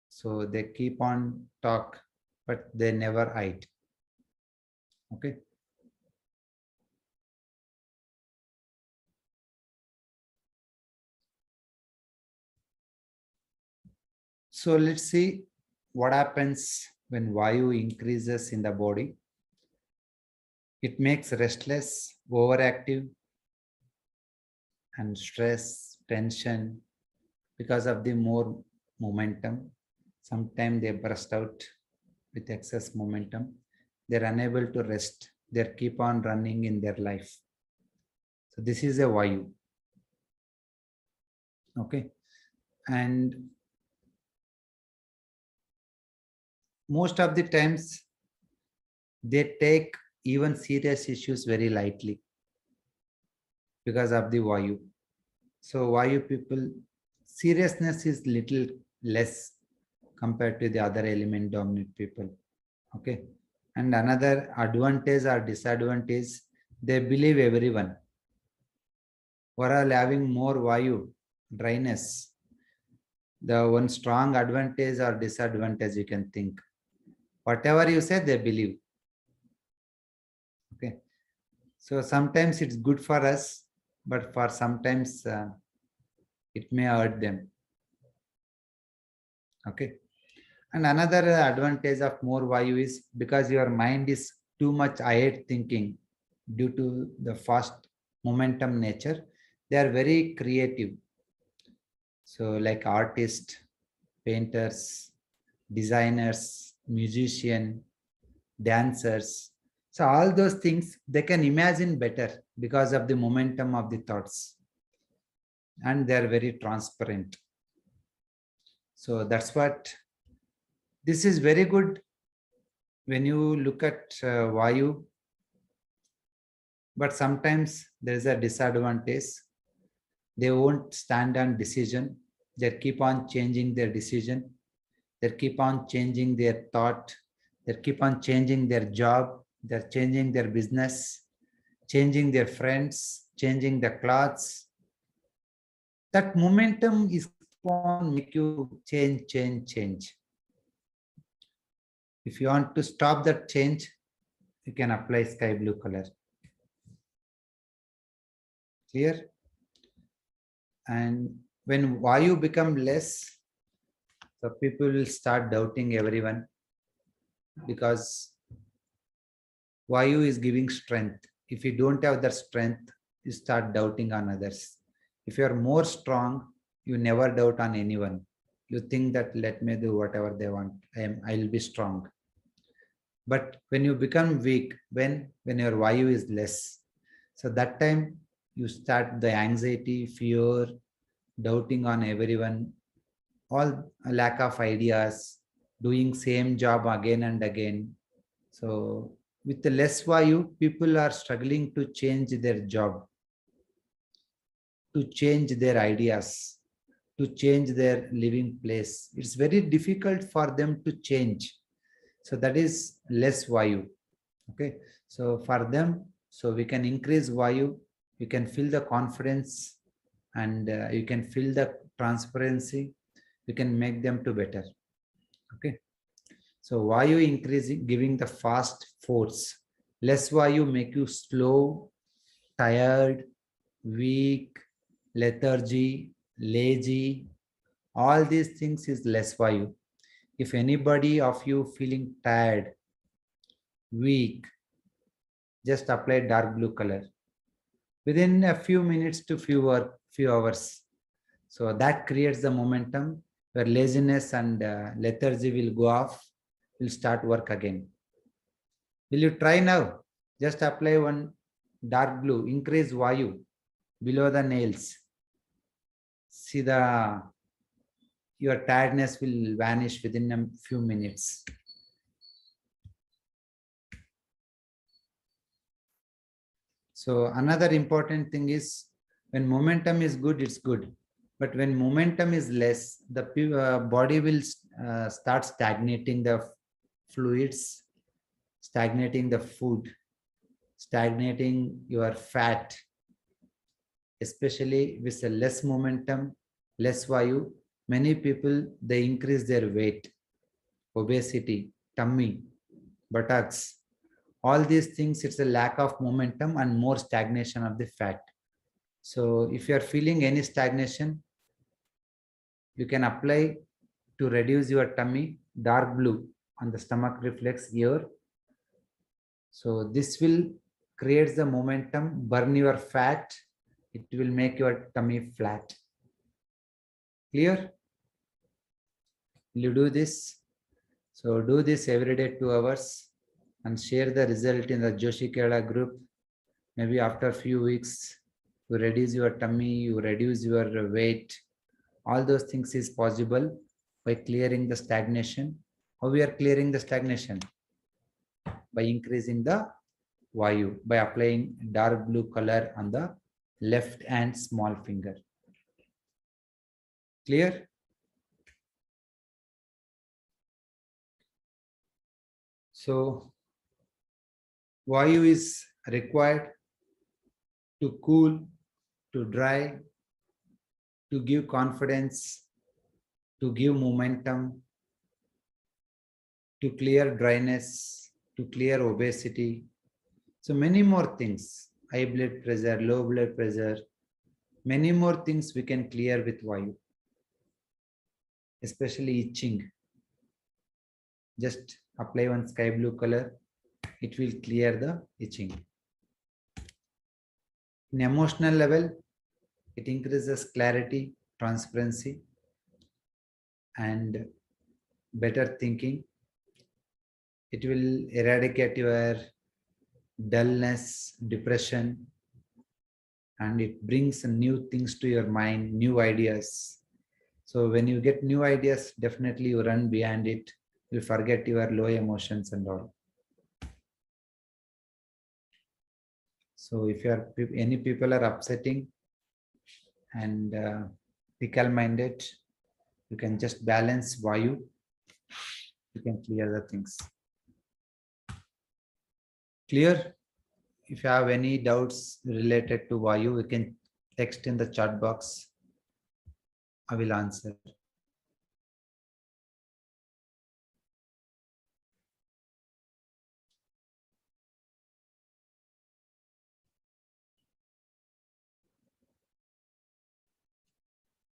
So they keep on talk, but they never hide. Okay. So let's see what happens when Vayu increases in the body. It makes restless, overactive, and stress, tension because of the more momentum. Sometimes they burst out with excess momentum. They're unable to rest. They keep on running in their life. So this is a Vayu. Okay. And most of the times they take even serious issues very lightly because of the Vayu. So Vayu people, seriousness is little less compared to the other element dominant people. Okay. And another advantage or disadvantage, they believe everyone. Overall, having more Vayu, dryness, the one strong advantage or disadvantage you can think. Whatever you say, they believe. Okay. So sometimes it's good for us, but for sometimes it may hurt them. Okay. And another advantage of more Vayu is because your mind is too much ahead thinking due to the fast momentum nature. They are very creative. So like artists, painters, designers, musicians, dancers. So all those things, they can imagine better because of the momentum of the thoughts. And they are very transparent. So that's what, this is very good when you look at Vayu. But sometimes there is a disadvantage. They won't stand on decision. They keep on changing their decision. They keep on changing their thought. They keep on changing their job. They're changing their business, changing their friends, changing the clothes. That momentum is on make you change. If you want to stop that change, you can apply sky blue color. Clear? And when Vayu become less, so people will start doubting everyone, because Vayu is giving strength. If you don't have that strength, you start doubting on others. If you are more strong, you never doubt on anyone. You think that let me do whatever they want. I'll be strong. But when you become weak, when your Vayu is less, so that time you start the anxiety, fear, doubting on everyone, all a lack of ideas, doing same job again and again. So with the less Vayu, people are struggling to change their job, to change their ideas, to change their living place. It's very difficult for them to change. So that is less Vayu. Okay. So for them, so we can increase Vayu, you can feel the confidence, and you can feel the transparency. You can make them to better. Okay. So Vayu increasing, giving the fast force. Less Vayu make you slow, tired, weak, lethargy, lazy. All these things is less Vayu. If anybody of you feeling tired, weak, just apply dark blue color. Within a few minutes to few hours. So that creates the momentum where laziness and lethargy will go off, will start work again. Will you try now? Just apply one dark blue, increase Vayu below the nails. See your tiredness will vanish within a few minutes. So another important thing is, when momentum is good, it's good. But when momentum is less, the body will start stagnating the fluids, stagnating the food, stagnating your fat, especially with a less momentum, less Vayu. Many people, they increase their weight, obesity, tummy, buttocks. All these things, it's a lack of momentum and more stagnation of the fat. So if you are feeling any stagnation, you can apply to reduce your tummy dark blue on the stomach reflex here. So this will create the momentum, burn your fat. It will make your tummy flat. Clear? Will you do this? So do this every day 2 hours and share the result in the Joshi Kerala group. Maybe after a few weeks, you reduce your tummy, you reduce your weight. All those things is possible by clearing the stagnation. How we are clearing the stagnation? By increasing the Vayu, by applying dark blue color on the left and small finger. Clear? So Vayu is required to cool, to dry, to give confidence, to give momentum, to clear dryness, to clear obesity. So many more things, high blood pressure, low blood pressure, many more things we can clear with Vayu, especially itching. Just apply one sky blue color, it will clear the itching. In emotional level, it increases clarity, transparency, and better thinking. It will eradicate your dullness, depression, and it brings new things to your mind, new ideas. So when you get new ideas, definitely you run behind it. You forget your low emotions and all. So if you are any people are upsetting and fickle minded, you can just balance Vayu. You can clear the things. Clear? If you have any doubts related to Vayu, you can text in the chat box. I will answer.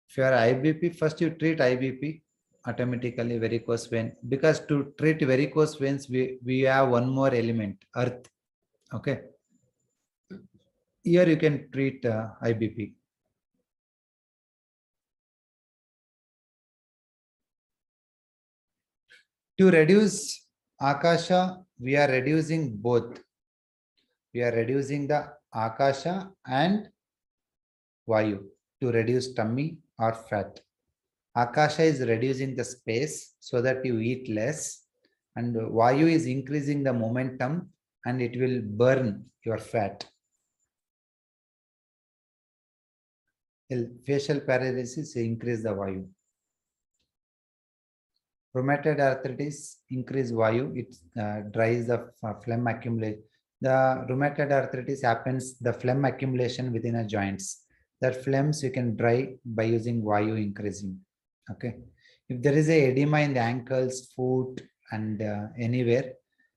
If you are IBP, first you treat IBP automatically varicose vein, because to treat varicose veins, we have one more element, earth. Okay. Here you can treat IBP. To reduce Akasha, we are reducing both. We are reducing the Akasha and Vayu to reduce tummy or fat. Akasha is reducing the space so that you eat less, and Vayu is increasing the momentum and it will burn your fat. Facial paralysis increase the Vayu. Rheumatoid arthritis increase Vayu, it dries the phlegm accumulation. The rheumatoid arthritis happens, the phlegm accumulation within a joints. That phlegms you can dry by using Vayu increasing. Okay. If there is a edema in the ankles, foot, and anywhere,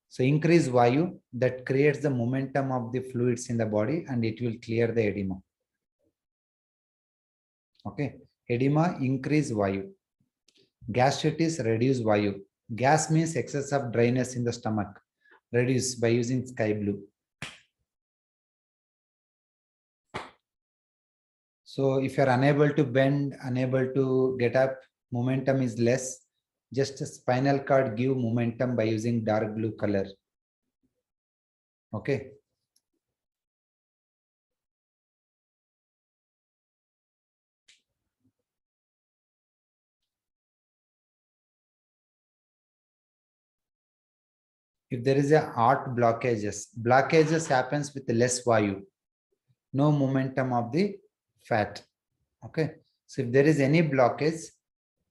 so increase Vayu, that creates the momentum of the fluids in the body and it will clear the edema. Okay. Edema, increase Vayu. Gastritis, reduce Vayu. Gas means excess of dryness in the stomach. Reduce by using sky blue. So if you're unable to bend, unable to get up, momentum is less, just a spinal cord give momentum by using dark blue color. Okay. If there is a heart blockages happens with less Vayu, no momentum of the fat. Okay. So if there is any blockage,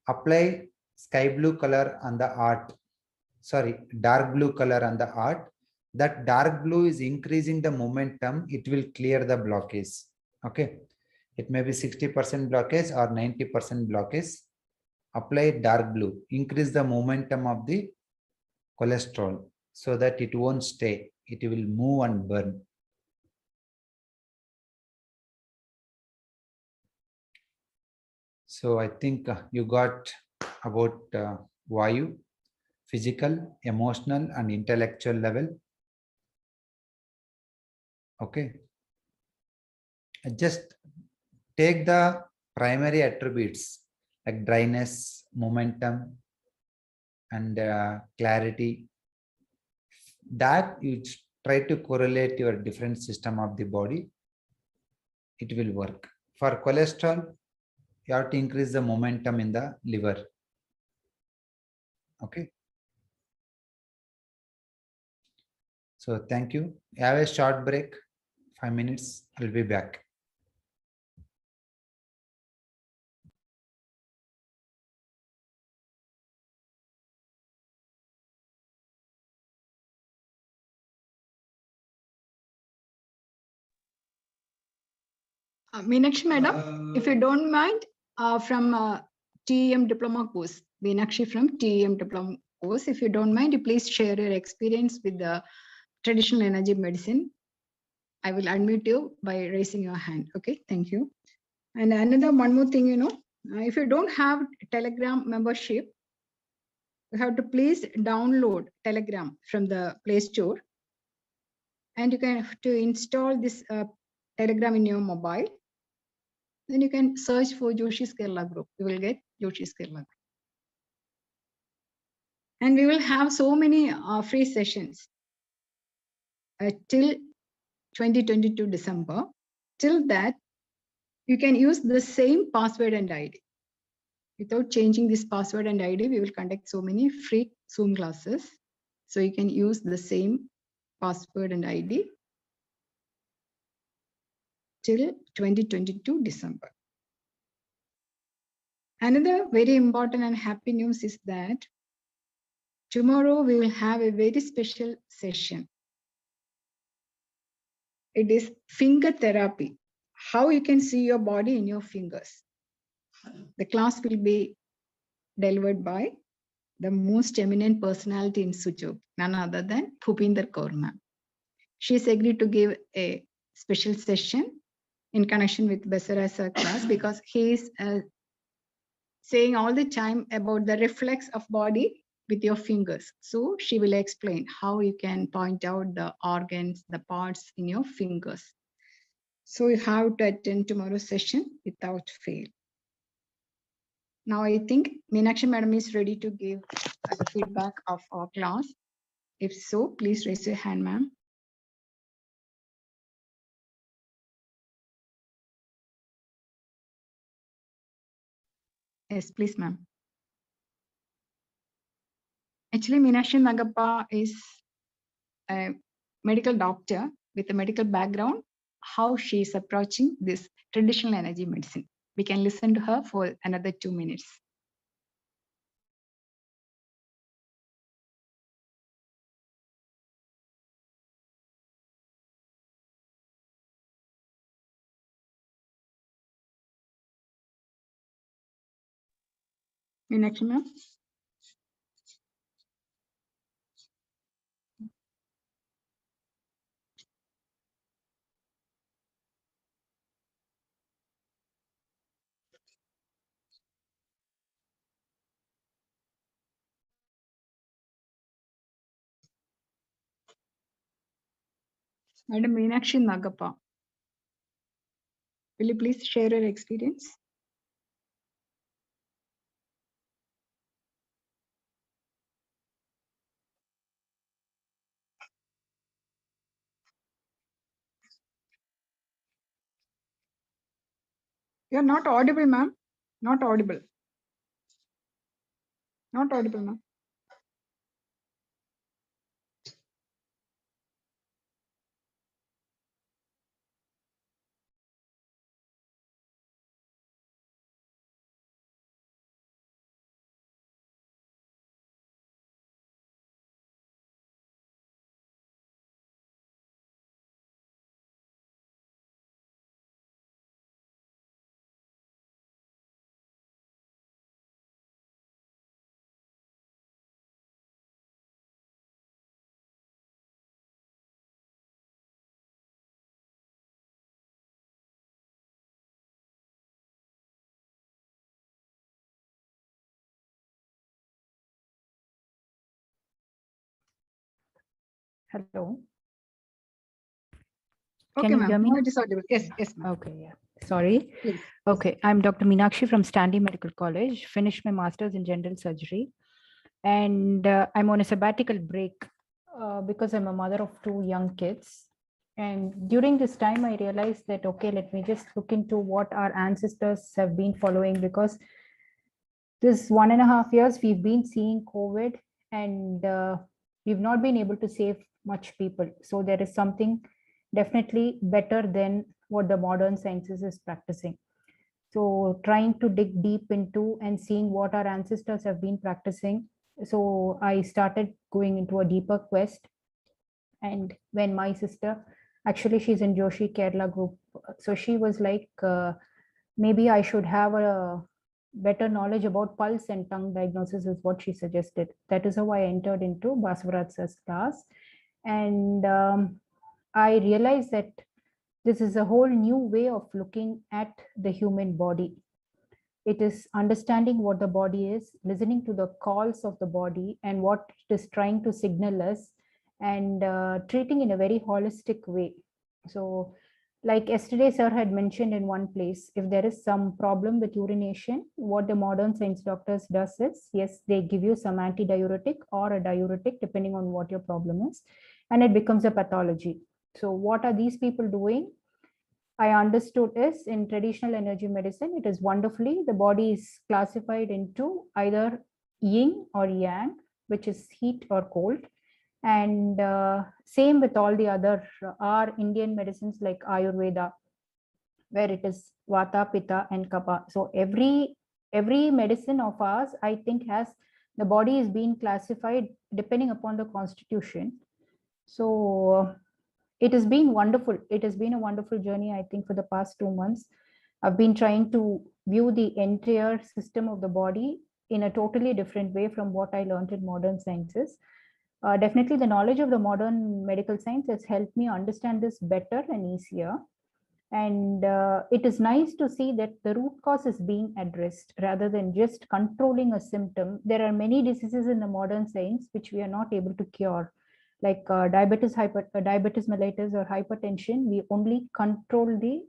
apply sky blue color on the heart. Sorry, dark blue color on the heart. That dark blue is increasing the momentum. It will clear the blockage. Okay. It may be 60% blockage or 90% blockage. Apply dark blue. Increase the momentum of the cholesterol so that it won't stay. It will move and burn. So I think you got about Vayu, physical, emotional, and intellectual level. Okay. Just take the primary attributes like dryness, momentum, and clarity. That you try to correlate your different system of the body. It will work. For cholesterol, you have to increase the momentum in the liver. Okay. So thank you. Have a short break, 5 minutes. I'll be back.
Meenakshi madam, if you don't mind, from TEM diploma course, Meenakshi from TEM diploma course, if you don't mind, you please share your experience with the traditional energy medicine. I will unmute you by raising your hand. Okay, thank you. And another one more thing, if you don't have Telegram membership, you have to please download Telegram from the Play Store, and you can have to install this Telegram in your mobile. Then you can search for Joshi's Kerala group. You will get Joshi's Kerala group. And we will have so many free sessions till 2022 December. Till that, you can use the same password and ID. Without changing this password and ID, we will conduct so many free Zoom classes. So you can use the same password and ID till 2022 December. Another very important and happy news is that tomorrow we will have a very special session. It is finger therapy, how you can see your body in your fingers. The class will be delivered by the most eminent personality in Suchok, none other than Bhupinder Kaur ma'am. She's agreed to give a special session in connection with Basavaraj class because he is saying all the time about the reflex of body with your fingers. So she will explain how you can point out the organs, the parts in your fingers. So you have to attend tomorrow's session without fail. Now I think Meenakshi madam is ready to give the feedback of our class. If so, please raise your hand, ma'am. Yes, please, ma'am. Actually, Meenakshi Nagappa is a medical doctor with a medical background, how she is approaching this traditional energy medicine. We can listen to her for another 2 minutes. Meenakshi ma'am. Madam Meenakshi Nagappa, will you please share your experience? You're not audible, ma'am. Not audible. Not audible, ma'am.
Hello.
Okay,
Can you hear me?
ma'am. Yes, yes, ma'am.
Okay, yeah. Sorry.
Please.
Okay, I'm Dr. Meenakshi from Stanley Medical College. Finished my master's in general surgery, and I'm on a sabbatical break because I'm a mother of 2 young kids. And during this time, I realized that, okay, let me just look into what our ancestors have been following, because this 1.5 years we've been seeing COVID, and we've not been able to save much people. So there is something definitely better than what the modern sciences is practicing. So trying to dig deep into and seeing what our ancestors have been practicing. So I started going into a deeper quest. And when my sister Actually, she's in Joshi Kerala group. So she was like, maybe I should have a better knowledge about pulse and tongue diagnosis is what she suggested. That is how I entered into Basavaraj's class. And I realized that this is a whole new way of looking at the human body. It is understanding what the body is, listening to the calls of the body and what it is trying to signal us, and treating in a very holistic way. So like yesterday, sir had mentioned in one place, if there is some problem with urination, what the modern science doctors does is, yes, they give you some antidiuretic or a diuretic, depending on what your problem is, and it becomes a pathology. So what are these people doing? I understood is in traditional energy medicine, it is wonderfully, the body is classified into either yin or yang, which is heat or cold. And same with all the other our Indian medicines like Ayurveda, where it is Vata, Pitta, and Kapha. So every medicine of ours, I think, has the body is being classified depending upon the constitution. So it has been wonderful. It has been a wonderful journey, I think, for the past 2 months. I've been trying to view the entire system of the body in a totally different way from what I learned in modern sciences. Definitely the knowledge of the modern medical science has helped me understand this better and easier. And it is nice to see that the root cause is being addressed rather than just controlling a symptom. There are many diseases in the modern science which we are not able to cure, like diabetes mellitus or hypertension. We only control the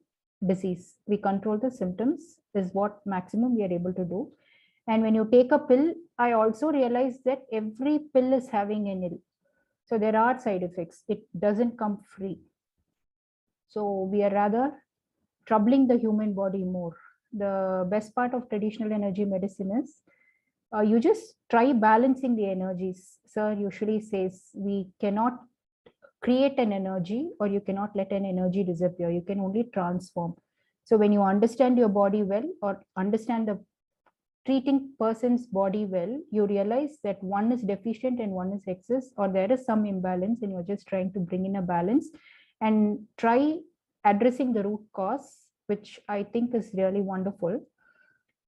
disease. We control the symptoms is what maximum we are able to do. And when you take a pill, I also realized that every pill is having an ill. So there are side effects. It doesn't come free. So we are rather troubling the human body more. The best part of traditional energy medicine is you just try balancing the energies. Sir usually says we cannot create an energy, or you cannot let an energy disappear. You can only transform. So when you understand your body well, or understand the treating person's body well, you realize that one is deficient and one is excess, or there is some imbalance, and you're just trying to bring in a balance and try addressing the root cause, which I think is really wonderful.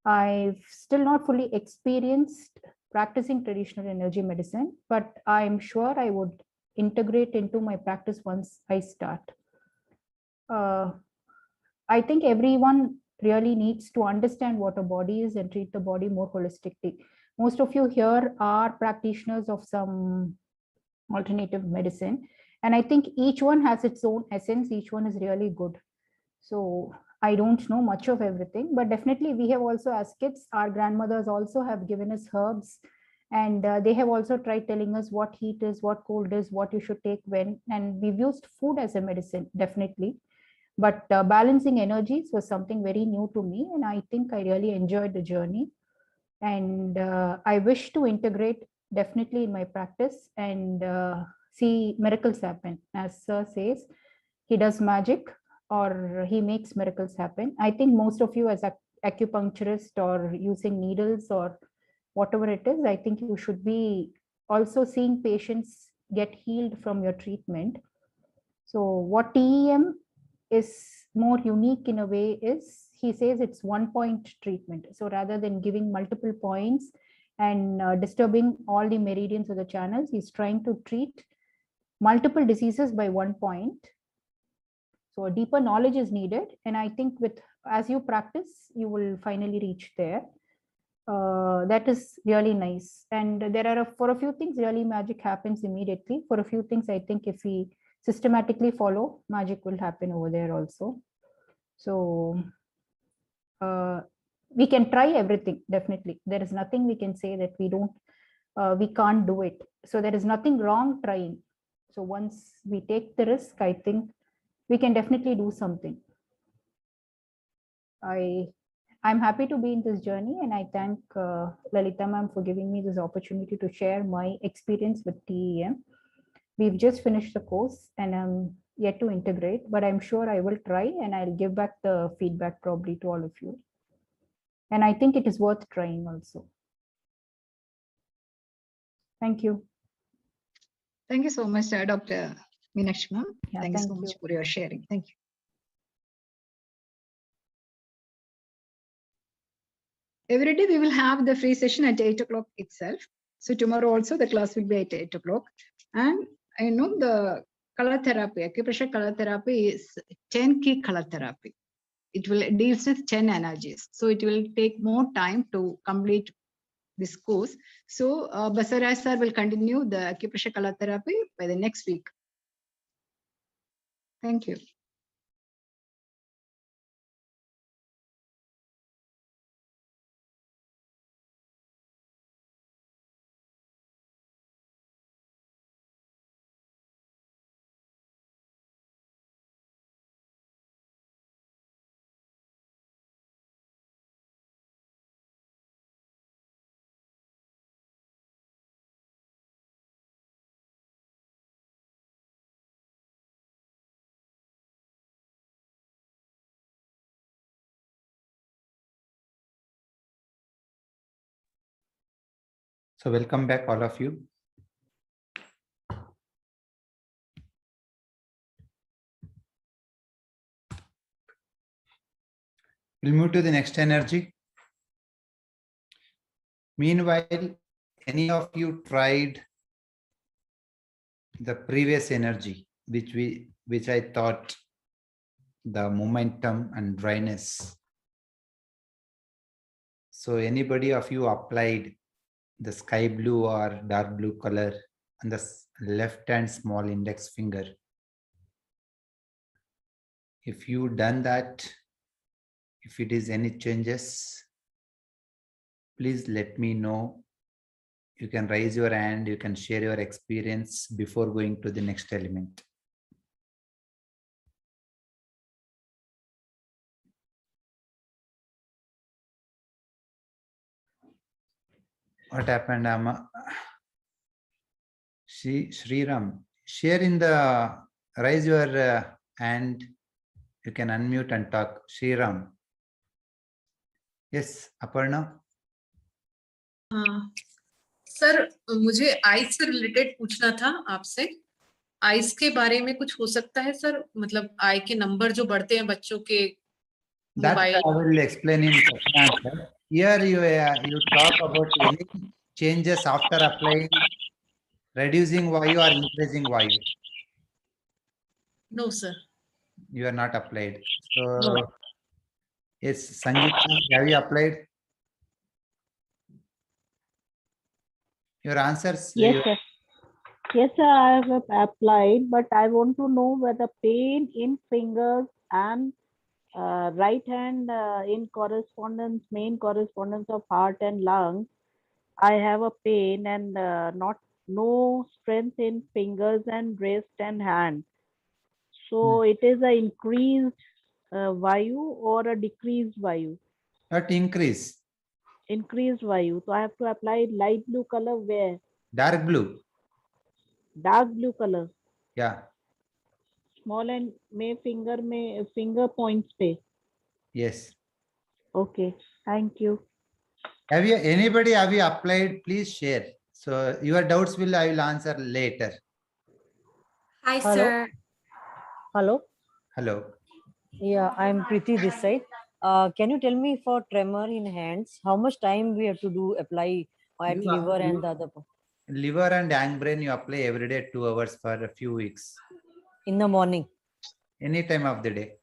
I've still not fully experienced practicing traditional energy medicine, but I'm sure I would integrate into my practice once I start. I think everyone really needs to understand what a body is and treat the body more holistically. Most of you here are practitioners of some alternative medicine, and I think each one has its own essence. Each one is really good. So I don't know much of everything, but definitely we have also, as kids, our grandmothers also have given us herbs, and they have also tried telling us what heat is, what cold is, what you should take when, and we've used food as a medicine, definitely. But balancing energies was something very new to me, and I think I really enjoyed the journey. And I wish to integrate definitely in my practice and see miracles happen. As Sir says, he does magic, or he makes miracles happen. I think most of you as acupuncturist or using needles or whatever it is, I think you should be also seeing patients get healed from your treatment. So what TEM is more unique in a way is, he says it's 1-point treatment. So rather than giving multiple points and disturbing all the meridians of the channels, he's trying to treat multiple diseases by 1 point. So a deeper knowledge is needed. And I think as you practice, you will finally reach there. That is really nice. And there are, for a few things, really magic happens immediately. For a few things, I think if we systematically follow, magic will happen over there also. So we can try everything, definitely. There is nothing we can say that we can't do it. So there is nothing wrong trying. So once we take the risk, I think we can definitely do something. I'm happy to be in this journey, and I thank Lalita ma'am for giving me this opportunity to share my experience with TEM. We've just finished the course and I'm yet to integrate, but I'm sure I will try, and I'll give back the feedback probably to all of you. And I think it is worth trying also. Thank you.
Thank you so much, Dr. Meenakshi ma'am.
Yeah,
Thank you so
thank
much
you.
for your sharing. Thank you. Every day we will have the free session at 8 o'clock itself. So tomorrow also the class will be at 8 o'clock. And I know the color therapy, acupressure color therapy is 10 key color therapy. It will deals with 10 energies. So it will take more time to complete this course. So Basavaraj sir will continue the acupressure color therapy by the next week. Thank you.
So welcome back, all of you. We'll move to the next energy. Meanwhile, any of you tried the previous energy, which I thought the momentum and dryness. So anybody of you applied the sky blue or dark blue color on the left hand small index finger? If you done that, if it is any changes, please let me know. You can raise your hand, you can share your experience before going to the next element. What happened, Amma? Sriram, share in the, raise your hand. You can unmute and talk. Sriram. Yes, Aparna.
Sir मुझे ice से related पूछना था आपसे. Ice के बारे में कुछ हो सकता है सर, मतलब आई के नंबर जो बढ़ते हैं बच्चों के
That I will explain in question answer. Here you talk about any changes after applying, reducing Vayu or increasing Vayu.
No sir.
You are not applied. So
No.
yes, Sangeeta, have you applied? Your answers?
Yes, sir. Yes, sir, I have applied, but I want to know whether pain in fingers and right hand in correspondence, main correspondence of heart and lungs, I have a pain and no strength in fingers and wrist and hand. So it is a increased Vayu or a decreased Vayu?
Not increase.
Increased Vayu. So I have to apply light blue color where?
Dark blue.
Dark blue color.
Yeah.
Small and may finger points pe.
Yes.
Okay. Thank you.
Have you applied? Please share. So your doubts I will answer later.
Hi,
Hello.
sir.
Hello.
Hello.
Yeah, I'm Preeti this side. Can you tell me for tremor in hands, how much time we have to do apply at liver and the other?
Liver and gangrene you apply every day 2 hours for a few weeks.
In the morning?
Any time of the day.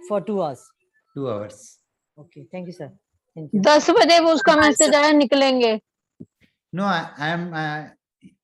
For 2 hours?
2 hours.
Okay, thank you, sir. Thank you.
10 बजे वो उसका message आया निकलेंगे.
No, I am.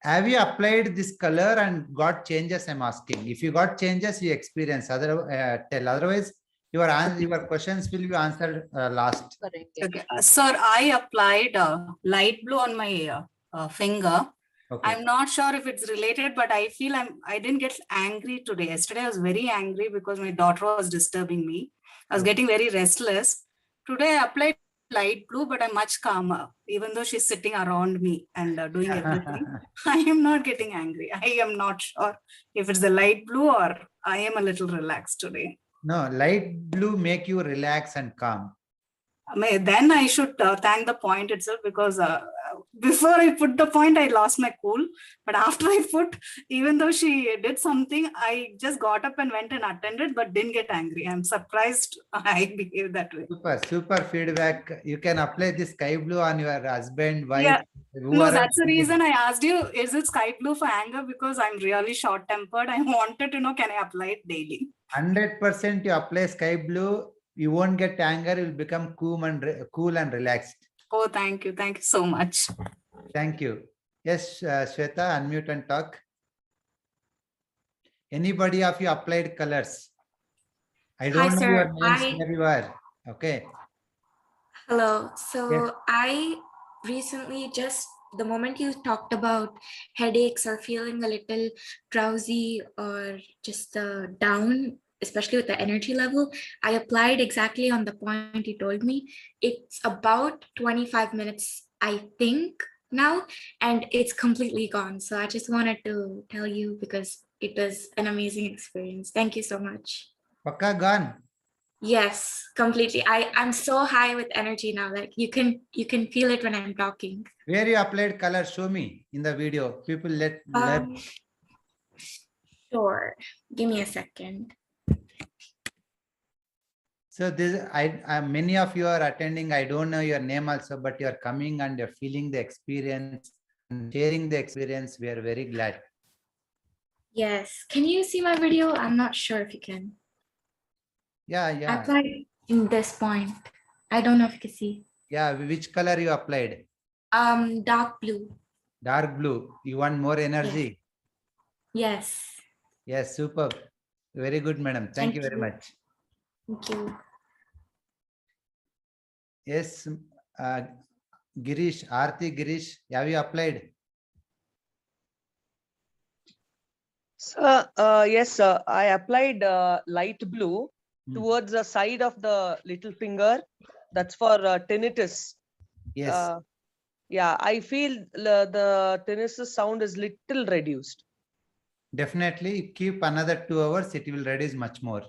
Have you applied this color and got changes? I'm asking. If you got changes, you experience. Otherwise, your questions will be answered last.
Okay. Sir, I applied light blue on my finger.
Okay.
I'm not sure if it's related, but I feel I didn't get angry today. Yesterday, I was very angry because my daughter was disturbing me. I was getting very restless. Today, I applied light blue, but I'm much calmer, even though she's sitting around me and doing everything. I am not getting angry. I am not sure if it's the light blue or I am a little relaxed today.
No, light blue make you relax and calm.
Then I should thank the point itself, because before I put the point, I lost my cool. But after I put, even though she did something, I just got up and went and attended, but didn't get angry. I'm surprised I behaved that way.
Super feedback. You can apply this sky blue on your husband, wife.
Yeah. No,
whoever
that's the
you need.
reason I asked you, is it sky blue for anger? Because I'm really short tempered. I wanted to know, can I apply it daily?
100% you apply sky blue, you won't get anger, you will become cool and relaxed.
Oh, thank you. Thank you so much.
Thank you. Yes, Shweta, unmute and talk. Anybody of you applied colors? I don't know
sir.
your names, where you are. Okay.
Hello. So
Yes.
I recently just the moment you talked about headaches or feeling a little drowsy or just down, especially with the energy level, I applied exactly on the point you told me. It's about 25 minutes, I think, now, and it's completely gone. So I just wanted to tell you because it was an amazing experience. Thank you so much.
Pakka gone.
Yes, completely. I'm so high with energy now. Like you can feel it when I'm talking.
Where you applied color? Show me in the video. People let
Sure. Give me a second.
So this many of you are attending. I don't know your name also, but you are coming and you're feeling the experience and sharing the experience. We are very glad.
Yes. Can you see my video? I'm not sure if you can.
Yeah.
I applied in this point. I don't know if you can see.
Yeah, which color you applied?
Dark blue.
Dark blue. You want more energy?
Yes.
Yes, superb. Very good, madam. Thank you very much.
Thank you.
Yes, Girish, Aarti Girish, have you applied?
Yes, sir. I applied light blue towards the side of the little finger. That's for tinnitus.
Yes.
Yeah, I feel the tinnitus sound is little reduced.
Definitely keep another 2 hours. It will reduce much more.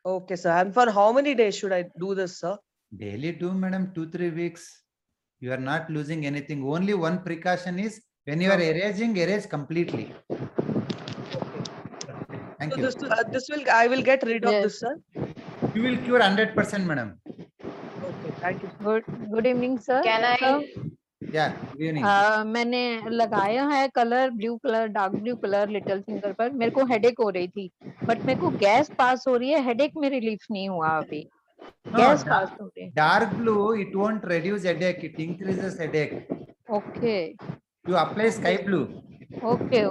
Okay, sir. And for how many days should I do this, sir?
Daily do, madam, 2-3 weeks. You are not losing anything. Only one precaution is when you are erasing, erase completely. Thank you.
I will get rid of this, sir.
You will cure 100%, madam.
Okay, thank you.
Good evening, sir.
Can I?
Yeah, good evening.
मैंने लगाया है colour blue colour dark blue colour little finger पर मेरे को headache हो रही थी but मेरे को गैस पास हो रही है हेडेक में रिलीफ नहीं हुआ अभी गैस पास हो रही है
dark blue it won't reduce headache, it increases headache.
Okay.
You apply sky blue.
Okay.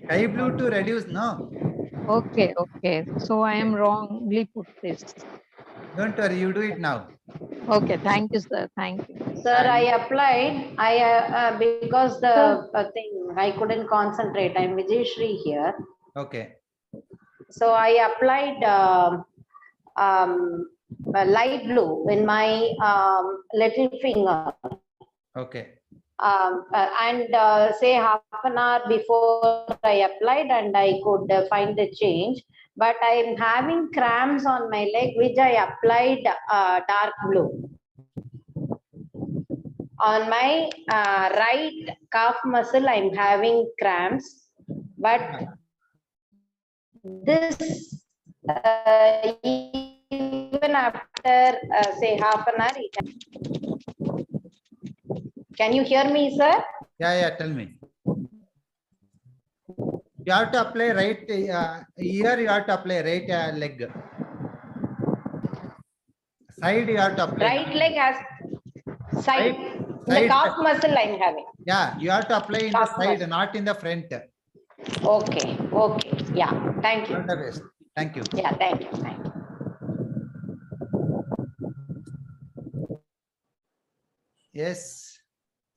Sky blue to reduce, no?
Okay. So I am wrongly put this.
Don't worry, you do it now.
Okay, thank you, sir. Thank you.
Sir, I applied. Because the thing I couldn't concentrate. I'm Vijay Sree here.
Okay.
So I applied light blue in my little finger.
Okay.
And say half an hour before I applied, and I could find the change. But I'm having cramps on my leg, which I applied dark blue. On my right calf muscle, I'm having cramps. But this, even after say half an hour, can you hear me, sir?
Yeah, tell me. You have to apply right here, you have to apply right leg. Side you have to apply.
Right leg has side. The calf muscle I'm having.
Yeah, you have to apply in the side, not in the front.
Okay. Yeah, thank you.
All the best. Thank you.
Yeah, thank you.
Yes.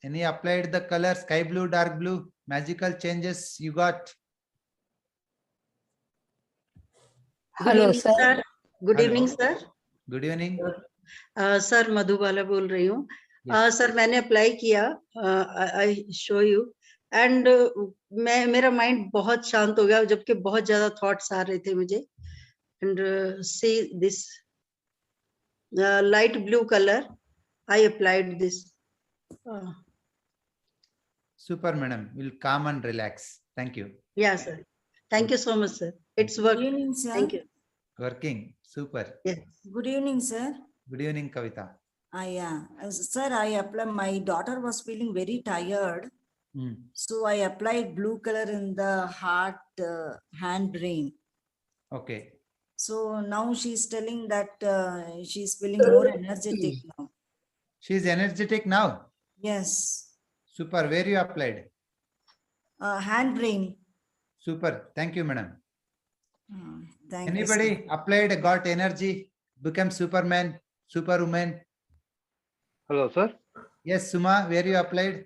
Any applied the color sky blue, dark blue, magical changes you got?
Hello, sir. Good evening, sir.
Good evening.
Sir Madhubala बोल रही हूँ. Sir मैंने apply किया. I show you and मेरा mind बहुत शांत हो गया जबकि बहुत ज्यादा थॉट्स आ रहे थे मुझे. And see this light blue colour I applied this.
Super, madam. We'll calm and relax. Thank you.
Yeah, sir. Thank you so much, sir. It's
Good
worked.
evening, sir.
Thank you.
Working. Super.
Yes.
Good evening, sir.
Good evening, Kavita.
Yeah. Sir, I applied, my daughter was feeling very tired.
Hmm.
So I applied blue color in the heart, hand, brain.
Okay.
So now she's telling that she's feeling more energetic now.
She's energetic now.
Yes.
Super. Where you applied?
Hand, brain.
Super. Thank you, madam.
Thank you,
Anybody applied, got energy, become Superman, Superwoman?
Hello, sir.
Yes, Suma, where you applied?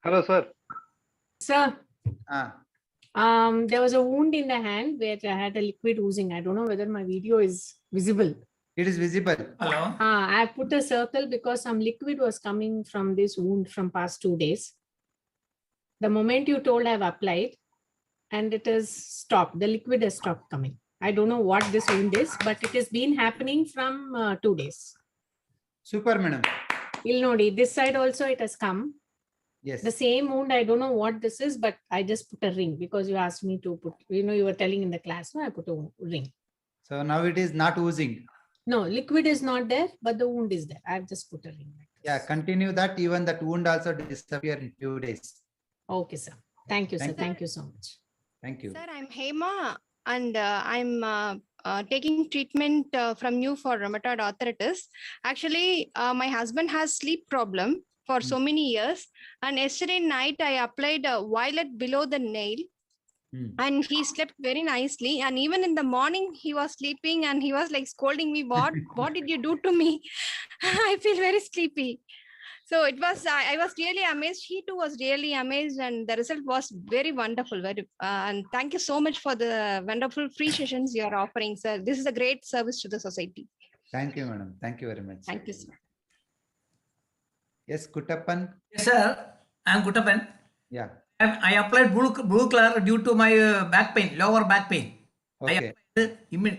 Hello, sir.
Sir,
Ah,
there was a wound in the hand where I had a liquid oozing. I don't know whether my video is visible.
it is visible.
Hello. I put a circle because some liquid was coming from this wound from past 2 days. The moment you told I've applied and it has stopped, the liquid has stopped coming. I don't know what this wound is, but it has been happening from 2 days.
Super, madam.
Ilnodi, this side also it has come.
Yes.
The same wound, I don't know what this is, but I just put a ring because you asked me to put, you were telling in the class, no, I put a ring.
So now it is not oozing.
No, liquid is not there, but the wound is there. I've just put a ring.
Yeah, continue that. Even that wound also disappear in few days.
Okay, sir. Thank you, sir.
Thank you.
Thank you so much.
Thank you.
Sir, I'm Hema and I'm taking treatment from you for rheumatoid arthritis. Actually, my husband has sleep problem for so many years. And yesterday night, I applied violet below the nail. And he slept very nicely. And even in the morning, he was sleeping and he was like scolding me, what did you do to me? I feel very sleepy. So it was, I was really amazed. He too was really amazed and the result was very wonderful. And thank you so much for the wonderful free sessions you are offering, sir. This is a great service to the society.
Thank you, madam. Thank you very much.
Thank you, sir.
Yes, Kuttappan.
Yes, sir. I am Kuttappan.
Yeah.
I applied blue color due to my back pain, lower back pain.
Okay.
I applied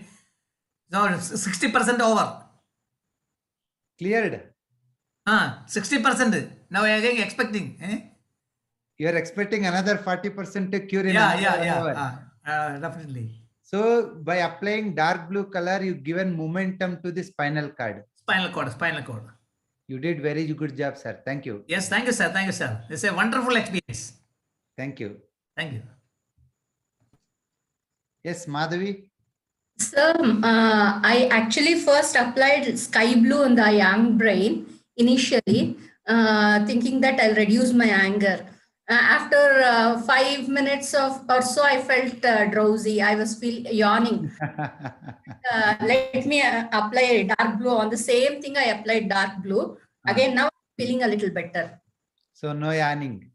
so 60% over.
Cleared.
60%. Now I am again expecting.
You are expecting another 40% to cure in
definitely.
So by applying dark blue color, you given momentum to the spinal cord.
Spinal cord.
You did very good job, sir. Thank you.
Yes, thank you, sir. Thank you, sir. It's a wonderful experience.
Thank you.
Thank you.
Yes, Madhavi.
Sir, I actually first applied sky blue on the young brain initially, thinking that I'll reduce my anger. After 5 minutes or so, I felt drowsy. I was yawning. Let me apply dark blue on the same thing. I applied dark blue. Again, now I'm feeling a little better.
So no yawning.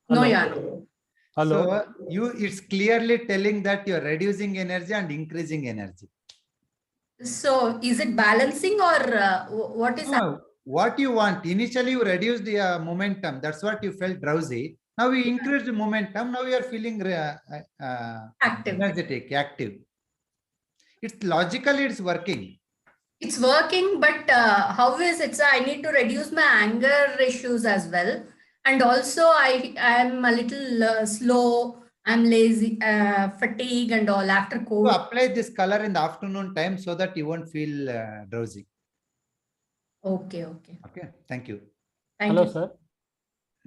No yawning.
Hello. So it's clearly telling that you're reducing energy and increasing energy.
So is it balancing or what is
happening? What you want. Initially, you reduced the momentum. That's what you felt drowsy. Now we increased the momentum. Now you are feeling
active.
Energetic, active. It's logically, it's working.
It's working, but how is it? So I need to reduce my anger issues as well. And also I am a little slow. I'm lazy, fatigue and all after COVID.
So apply this color in the afternoon time so that you won't feel drowsy.
Okay.
Okay. Thank you.
Hello, sir.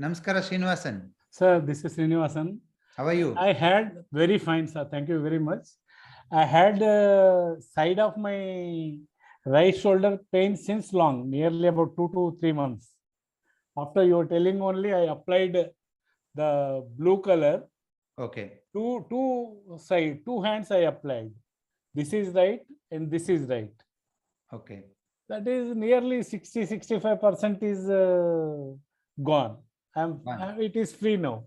Namaskara, Srinivasan.
Sir, this is Srinivasan.
How are you?
I had very fine, sir. Thank you very much. I had side of my right shoulder pain since long, nearly about 2 to 3 months. After you were telling only, I applied the blue color.
Okay.
Two hands I applied. This is right and this is right.
Okay.
That is nearly 60-65% is gone. It is free now.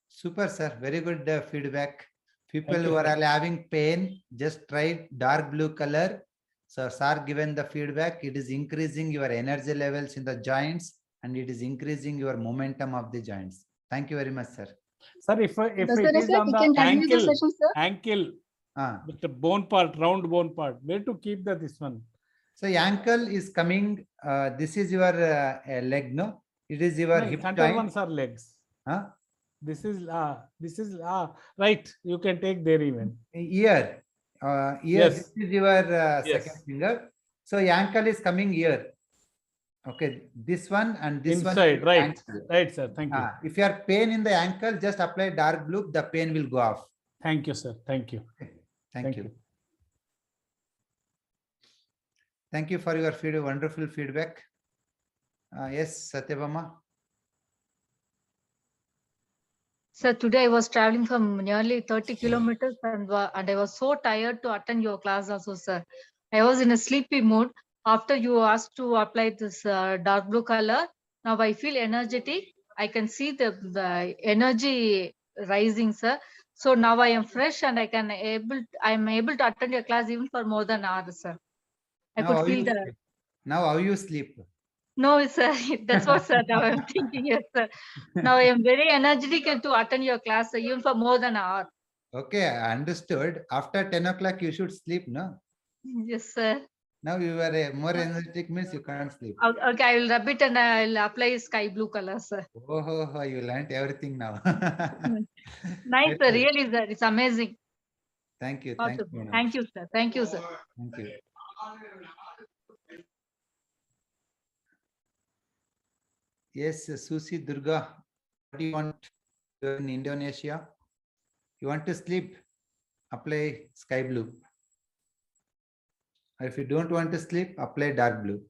Super, sir. Very good feedback. People who are having pain, just try dark blue color. So, sir, given the feedback, it is increasing your energy levels in the joints and it is increasing your momentum of the joints. Thank you very much, sir.
Sir, if it is on the ankle with the bone part, round bone part, where to keep this one?
So ankle is coming. This is your leg, no? It is your
No,
hip
center
joint.
ones are legs.
Huh?
This is right. You can take there even.
Ear. Ear.
Yes.
This is your
Yes.
second finger. So ankle is coming here. Okay, this one and this one.
Inside,
is
right.
ankle.
Right, sir. Thank you.
If you are pain in the ankle, just apply dark blue. The pain will go off.
Thank you, sir. Thank you.
Thank you. Thank you for your wonderful feedback. Yes, Satyabama.
Sir, today I was traveling from nearly 30 kilometers and I was so tired to attend your class also, sir. I was in a sleepy mood. After you asked to apply this dark blue color, now I feel energetic. I can see the energy rising, sir. So now I am fresh and I am able to attend your class even for more than an hour, sir. I
Now
could
how
feel
you
the.
sleep? Now how you sleep?
No, sir. That's what, sir. Now I'm thinking, yes, sir. Now I am very energetic and to attend your class, sir, even for more than an hour.
Okay, I understood. After 10 o'clock, you should sleep, no?
Yes, sir.
Now you are more energetic means you can't sleep.
Okay, I will rub it and I'll apply sky blue color, sir.
Oh, you learned everything now.
Nice,
Very
sir.
good.
Really, sir. It's amazing.
Thank you.
Awesome.
Thank you. Madam.
Thank you, sir. Thank you, sir.
Thank you. Yes, Susi Durga, what do you want? You're in Indonesia. You want to sleep? Apply sky blue. Or if you don't want to sleep, apply dark blue.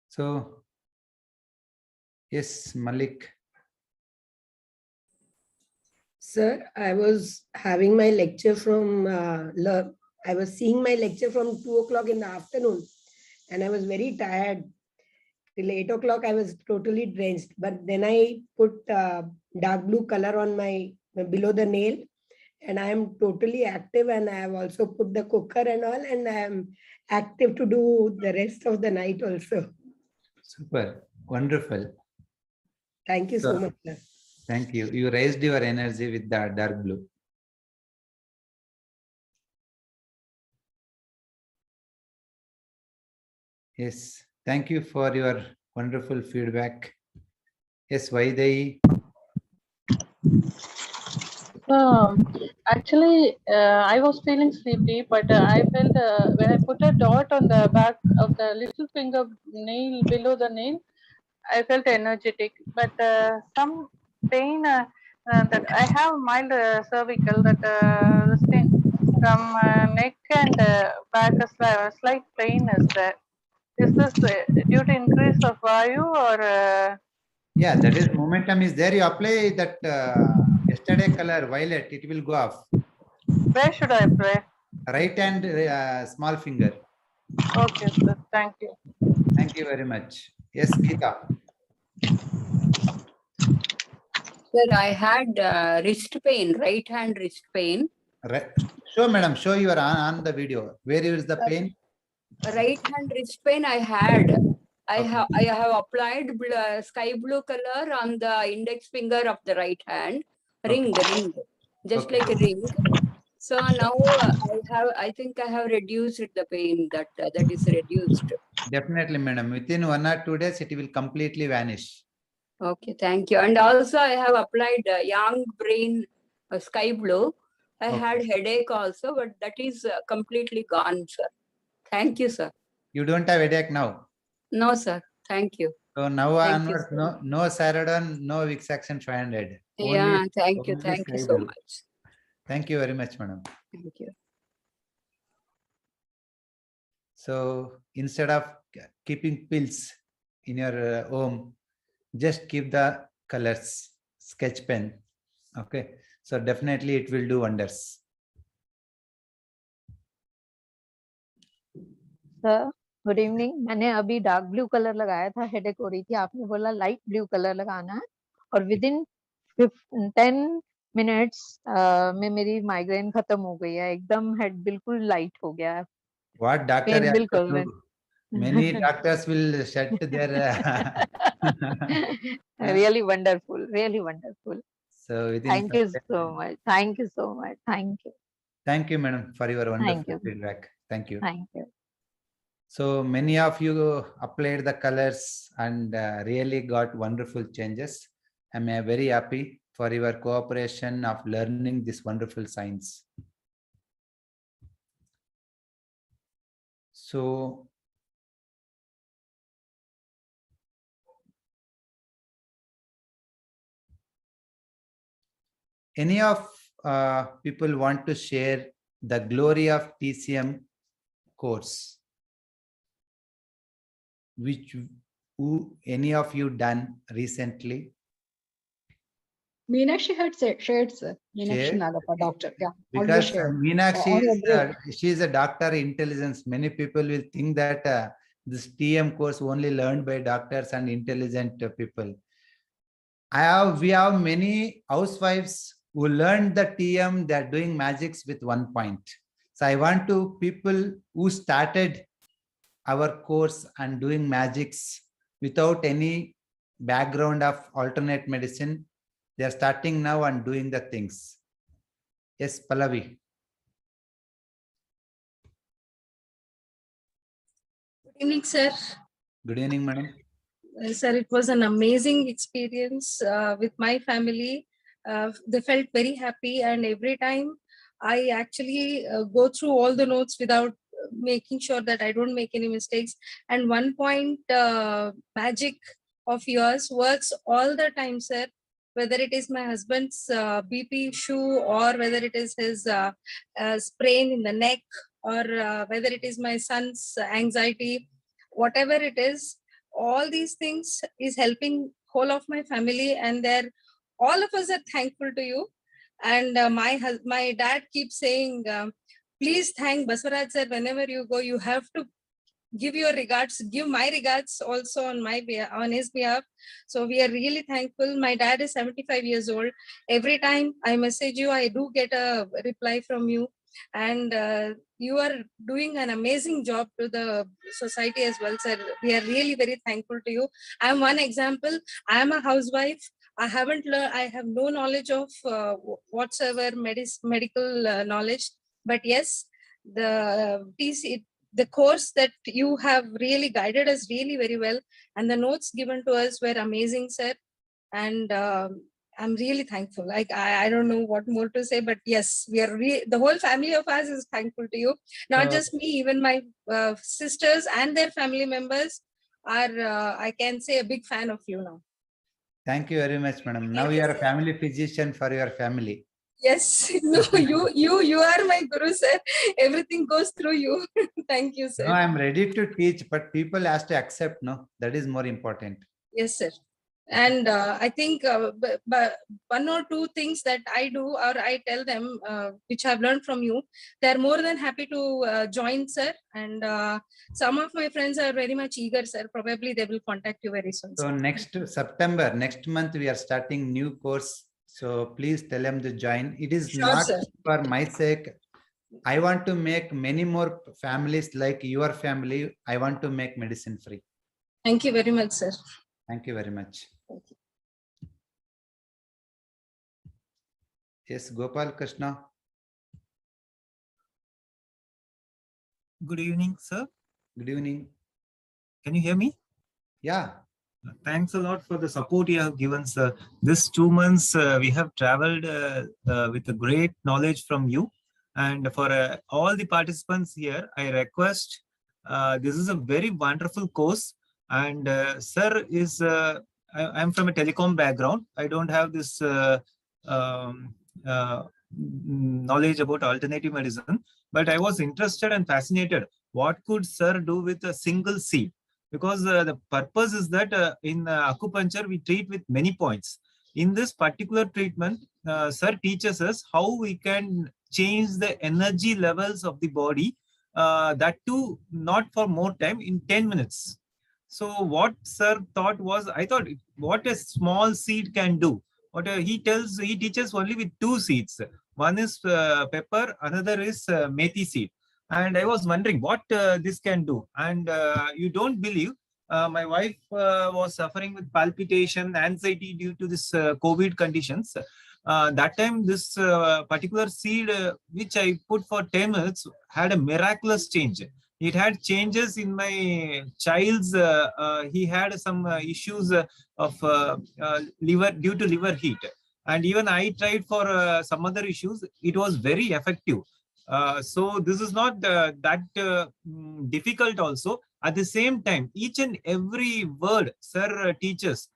So, yes, Malik.
Sir, I was having my lecture from, I was seeing my lecture from 2 o'clock in the afternoon and I was very tired. Till 8 o'clock, I was totally drenched. But then I put dark blue color on my below the nail and I am totally active and I have also put the cooker and all and I am active to do the rest of the night also.
Super. Wonderful.
Thank you so much, sir.
Thank you. You raised your energy with the dark blue. Yes. Thank you for your wonderful feedback. Yes, Vaidai.
Actually, I was feeling sleepy, but I felt when I put a dot on the back of the little finger nail below the nail, I felt energetic. But some pain that I have mild cervical that from neck and back a slight pain is there. Is this due to increase of Vayu or?
Yeah, that is momentum is there. You apply that yesterday color violet, it will go off.
Where should I apply?
Right hand small finger.
Okay, sir. Thank you.
Thank you very much. Yes, Geeta.
Sir, I had wrist pain, right hand wrist pain.
Right. Show, madam. Show your on the video. Where is the pain?
Right hand wrist pain I had. I have applied sky blue color on the index finger of the right hand. Ring, just like a ring. So now I think I have reduced the pain that is reduced.
Definitely, madam. Within 1 or 2 days, it will completely vanish.
Okay, thank you. And also I have applied young brain sky blue. I had headache also, but that is completely gone, sir. Thank you, sir.
You don't have headache now?
No, sir. Thank you.
So now
Thank you,
onwards, no Saradon, no Vicks Action 500.
Yeah, thank you.
only
Thank you
sky
so
blue.
much.
Thank you very much, madam.
Thank you.
So instead of keeping pills in your home, just keep the colors, sketch pen. Okay. So definitely it will do wonders.
Sir good evening. मैंने अभी dark blue colour लगाया था, headache हो रही थी, आपने बोला light blue colour लगाना है और विद इन 10 मिनट्स में मेरी माइग्रेन खत्म हो गई है, एकदम हेड बिल्कुल लाइट हो गया है।
What doctor
pain
has to
बिल्कुल
do? Many doctors will shut their
really wonderful, really wonderful.
So within
Thank you so much. Thank you so much. Thank you.
Thank you, madam, for your
Thank
wonderful
you.
feedback. Thank you.
Thank you.
So many of you applied the colors and really got wonderful changes. I'm very happy for your cooperation of learning this wonderful science. So any of people want to share the glory of TCM course, which any of you done recently?
Meenakshi had shared, sir. Meenakshi
Shared?
Nagappa, doctor. Yeah, already
Because
shared.
Meenakshi
On your break.
she is a doctor intelligence. Many people will think that this TM course only learned by doctors and intelligent people. We have many housewives who learned the TM, they are doing magics with 1 point. So I want to people who started our course and doing magics without any background of alternate medicine, they are starting now and doing the things. Yes, Pallavi.
Good evening, sir.
Good evening, madam.
Sir, it was an amazing experience with my family. They felt very happy, and every time I actually go through all the notes without making sure that I don't make any mistakes. And 1 point magic of yours works all the time, sir. Whether it is my husband's BP issue, or whether it is his sprain in the neck, or whether it is my son's anxiety, whatever it is, all these things is helping whole of my family, and all of us are thankful to you. And my dad keeps saying, please thank Basavaraj sir whenever you go. You have to give your regards, give my regards also on his behalf. So we are really thankful. My dad is 75 years old. Every time I message you, I do get a reply from you. And you are doing an amazing job to the society as well, sir. We are really very thankful to you. I am one example. I am a housewife. I haven't learned, I have no knowledge of whatsoever medical knowledge, but yes, the course that you have really guided us really very well, and the notes given to us were amazing, sir. And I'm really thankful. Like I don't know what more to say, but yes, we are the whole family of us is thankful to you. Not just me, even my sisters and their family members are, I can say, a big fan of you now.
Thank you very much, madam. Now you are a family physician for your family.
Yes, no, you are my guru, sir. Everything goes through you. Thank you, sir.
No, I'm ready to teach, but people has to accept. No, that is more important.
Yes, sir. And I think one or two things that I do, or I tell them, which I've learned from you, they're more than happy to join, sir. And some of my friends are very much eager, sir. Probably they will contact you very soon.
So
sir.
next September, next month, we are starting new course. So please tell them to join. It is
Sure,
not
sir.
for my sake. I want to make many more families like your family. I want to make medicine free.
Thank you very much, sir.
Thank you very much.
Thank you.
Yes, Gopal Krishna.
Good evening, sir.
Good evening.
Can you hear me?
Yeah.
Thanks a lot for the support you have given, sir. This 2 months, we have traveled with a great knowledge from you. And for all the participants here, I request, this is a very wonderful course. And sir is, I'm from a telecom background. I don't have this knowledge about alternative medicine, but I was interested and fascinated. What could sir do with a single seed? Because the purpose is that in acupuncture, we treat with many points. In this particular treatment, sir teaches us how we can change the energy levels of the body, that too not for more time, in 10 minutes. So what sir thought was, I thought what a small seed can do. What he teaches only with 2 seeds. One is pepper, another is methi seed. And I was wondering what this can do. And you don't believe, my wife was suffering with palpitation, anxiety due to this COVID conditions. That time, this particular seed which I put for 10 minutes had a miraculous change. It had changes in my child's. He had some issues of liver due to liver heat, and even I tried for some other issues. It was very effective. So this is not that difficult also. At the same time, each and every word sir teaches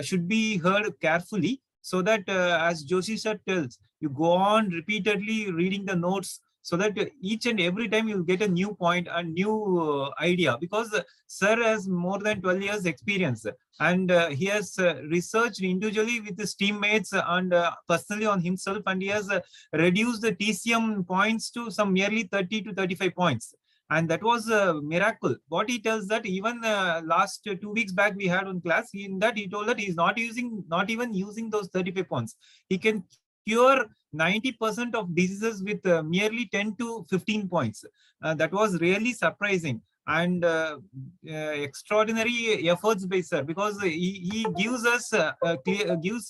should be heard carefully, so that as Joshi sir tells, you go on repeatedly reading the notes, so that each and every time you'll get a new point and new idea, because sir has more than 12 years experience, and he has researched individually with his teammates and personally on himself, and he has reduced the TCM points to some merely 30 to 35 points. And that was a miracle. What he tells that even last 2 weeks back we had one class, in that he told that he's not even using those 35 points. He can cure 90% of diseases with merely 10 to 15 points. That was really surprising and extraordinary efforts by sir, because he gives us gives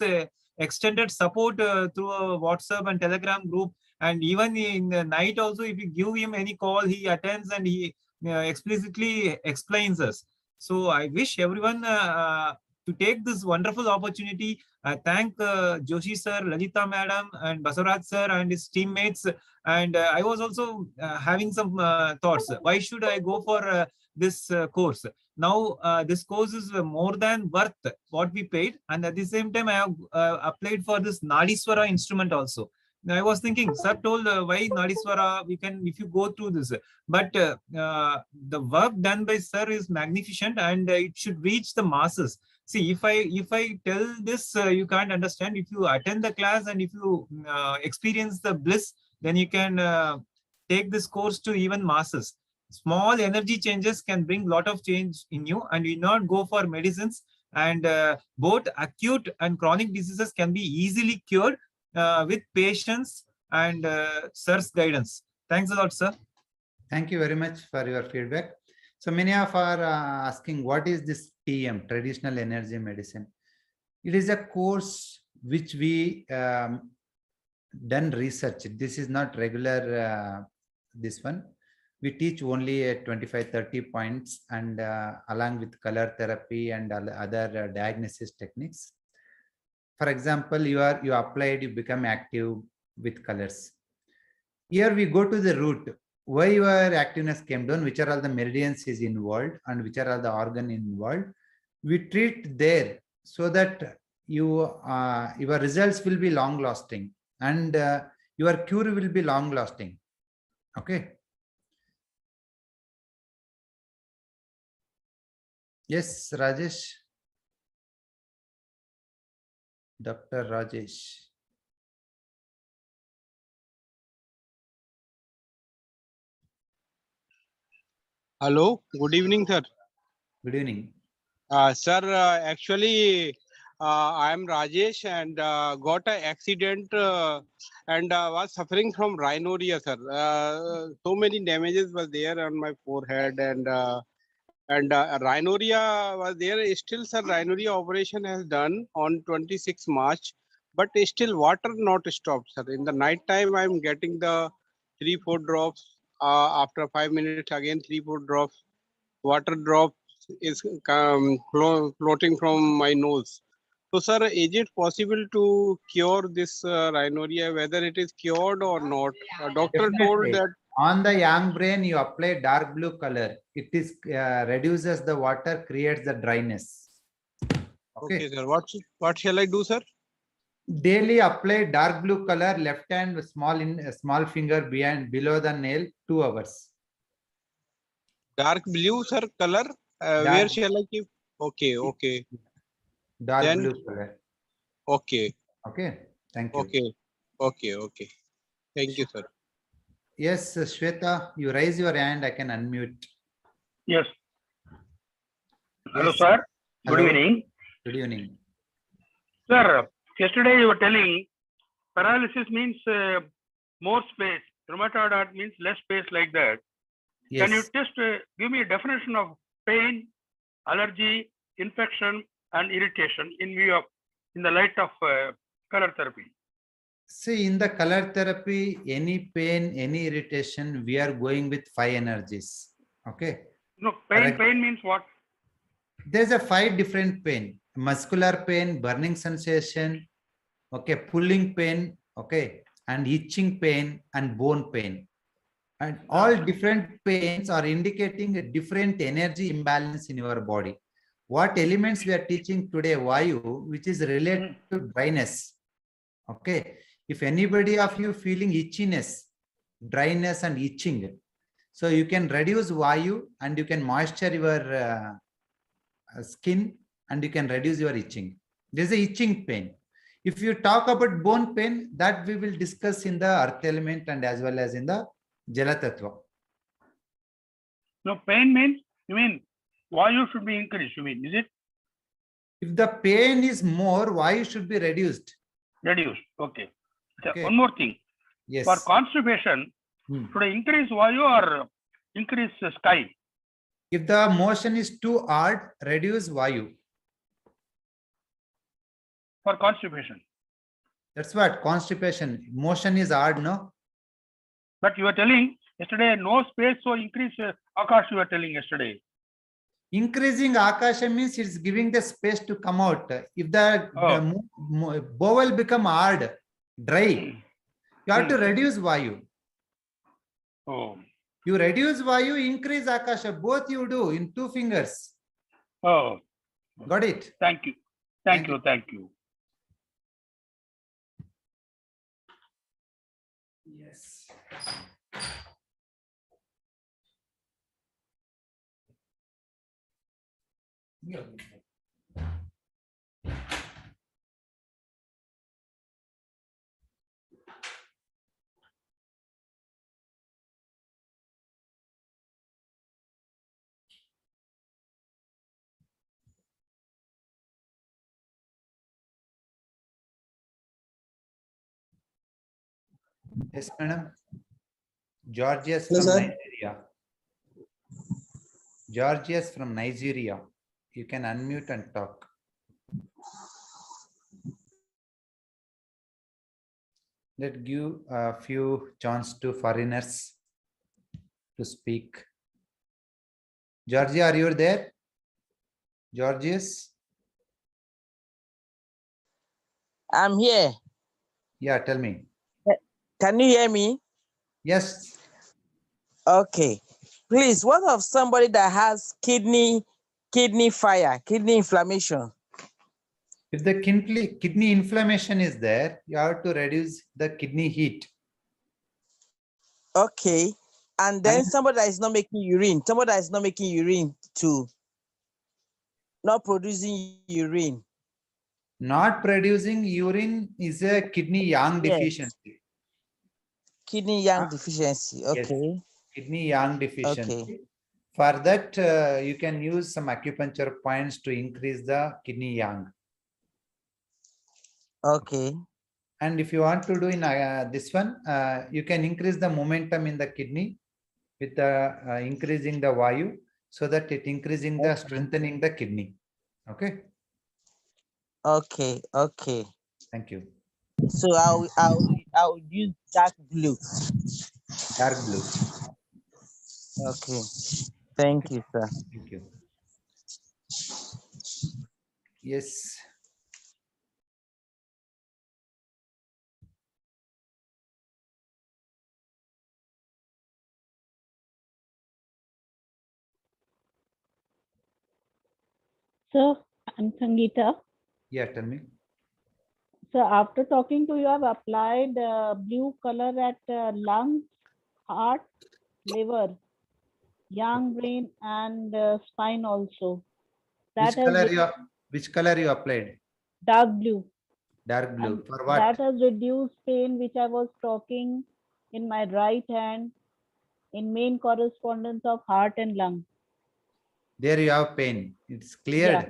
extended support through a WhatsApp and Telegram group. And even in the night also, if you give him any call, he attends and he explicitly explains us. So I wish everyone to take this wonderful opportunity. Thank Joshi sir, Lalita madam, and Basavaraj sir and his teammates. And I was also having some thoughts. Why should I go for this course? Now, this course is more than worth what we paid. And at the same time, I have applied for this Nadiswara instrument also. I was thinking, sir told why Nadiswara, we can, if you go through this, but the work done by sir is magnificent, and it should reach the masses. See, if I tell this, you can't understand. If you attend the class and if you experience the bliss, then you can take this course to even masses. Small energy changes can bring a lot of change in you, and you not go for medicines. And both acute and chronic diseases can be easily cured with patience and sir's guidance. Thanks a lot, sir.
Thank you very much for your feedback. So many of are asking, what is this TM, traditional energy medicine? It is a course which we done research. This is not regular this one. We teach only at 25-30 points, and along with color therapy and other diagnosis techniques. For example, you applied, you become active with colors. Here we go to the root. Why your activeness came down, which are all the meridians is involved, and which are all the organ involved. We treat there so that your results will be long lasting, and your cure will be long lasting. Okay. Yes, Rajesh. Dr. Rajesh.
Hello, good evening, sir.
Good evening.
Sir, actually, I am Rajesh and got an accident and was suffering from rhinorrhea, sir. So many damages were there on my forehead, and rhinorrhea was there. Still, sir, rhinorrhea operation has done on 26 March, but still water not stopped, sir. In the night time, I am getting the 3-4 drops. After 5 minutes, again 3-4 drops. Water drop is floating from my nose. So, sir, is it possible to cure this rhinorrhea, whether it is cured or not? Doctor told that
on the young brain, you apply dark blue color. It is reduces the water, creates the dryness.
Okay, sir. What shall I do, sir?
Daily apply dark blue color, left hand small finger below the nail, 2 hours.
Dark blue, sir, color. Where shall I keep? Okay, okay.
Dark
then,
blue color.
Okay.
Okay. Thank you.
Okay. Okay. Okay. Thank you, sir.
Yes, Shweta, you raise your hand. I can unmute.
Yes. Hello,
Yes.
sir. Good
Hello.
evening.
Good evening.
Sir, yesterday you were telling paralysis means more space. Rheumatoid art means less space, like that.
Yes.
Can you just give me a definition of pain, allergy, infection, and irritation in the light of color therapy?
See, in the color therapy, any pain, any irritation, we are going with 5 energies. Okay.
No, pain means what?
There's a 5 different pain: muscular pain, burning sensation, okay, pulling pain, okay, and itching pain and bone pain. And all different pains are indicating a different energy imbalance in your body. What elements we are teaching today? Vayu, which is related to dryness. Okay. If anybody of you feeling itchiness, dryness and itching, so you can reduce Vayu and you can moisture your skin and you can reduce your itching. There's a itching pain. If you talk about bone pain, that we will discuss in the earth element and as well as in the Jala Tattva.
No, pain means, you mean Vayu should be increased, you mean, is it?
If the pain is more, Vayu should be reduced.
Reduced, okay.
Okay.
One more thing.
Yes.
For constipation, should I increase Vayu or increase sky?
If the motion is too hard, reduce Vayu.
For constipation.
That's what constipation. Motion is hard, no?
But you were telling yesterday no space, so increase Akash, you were telling yesterday.
Increasing Akasha means it's giving the space to come out. If the bowel become hard, dry, you have to reduce Vayu.
Oh.
You reduce Vayu, increase Akasha. Both you do in 2 fingers.
Oh.
Got it?
Thank you. Thank you. Thank you.
Yes. Yeah. Yes, madam. Georgia's
Hello,
from
sir.
Nigeria. Georgia's from Nigeria. You can unmute and talk. Let's give a few chance to foreigners to speak. Georgia, are you there? Georgius?
I'm here.
Yeah, tell me.
Can you hear me?
Yes.
Okay. Please, what of somebody that has kidney fire, kidney inflammation?
If the kidney inflammation is there, you have to reduce the kidney heat.
Okay. And then somebody that is not making urine, too, not producing urine.
Not producing urine is a kidney yang
Yes.
deficiency.
Kidney yang deficiency.
Yes.
Okay.
Kidney yang deficiency.
Okay.
For that, you can use some acupuncture points to increase the kidney yang.
Okay.
And if you want to do in this one, you can increase the momentum in the kidney with the increasing the Vayu, so that it increasing the strengthening the kidney. Okay.
Okay. Okay.
Thank you.
So I'll use dark blue.
Dark blue.
Okay. Thank you, sir.
Thank you. Yes.
Sir, I'm Sangeeta.
Yeah, tell me.
So after talking to you, I've applied blue color at lungs, heart, liver, yang brain, and spine also.
Which color you applied?
Dark blue.
Dark blue.
And
For what?
that has reduced pain, which I was talking in my right hand, in main correspondence of heart and lung.
There you have pain. It's cleared.
Yeah.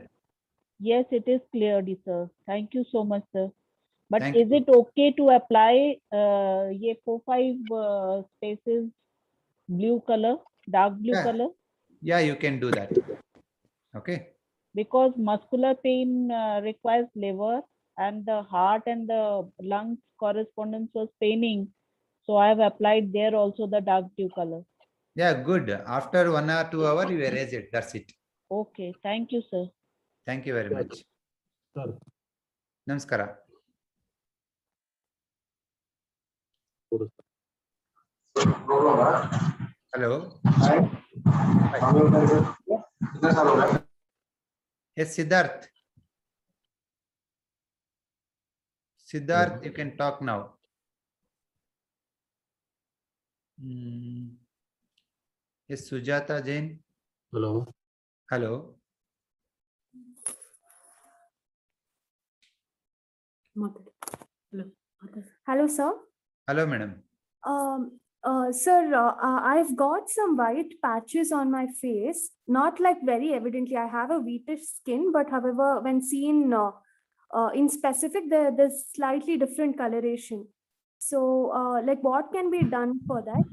Yes, it is cleared, sir. Thank you so much, sir. But
Thank
is
you.
it okay to apply 4-5 spaces blue color, dark blue
Yeah.
color?
Yeah, you can do that. Okay.
Because muscular pain requires liver and the heart and the lungs correspondence was paining. So I have applied there also the dark blue color.
Yeah, good. After 1 or 2 hours, you erase it. That's it.
Okay, thank you, sir.
Thank you very much. Namaskara. Hello. Yes, Siddharth. Siddharth, you can talk now. Yes, Sujata Jain.
Hello.
Hello.
Hello, sir.
Hello, madam.
Sir, I've got some white patches on my face. Not like very evidently. I have a wheatish skin, but however, when seen in specific, there's slightly different coloration. So, like, what can be done for that?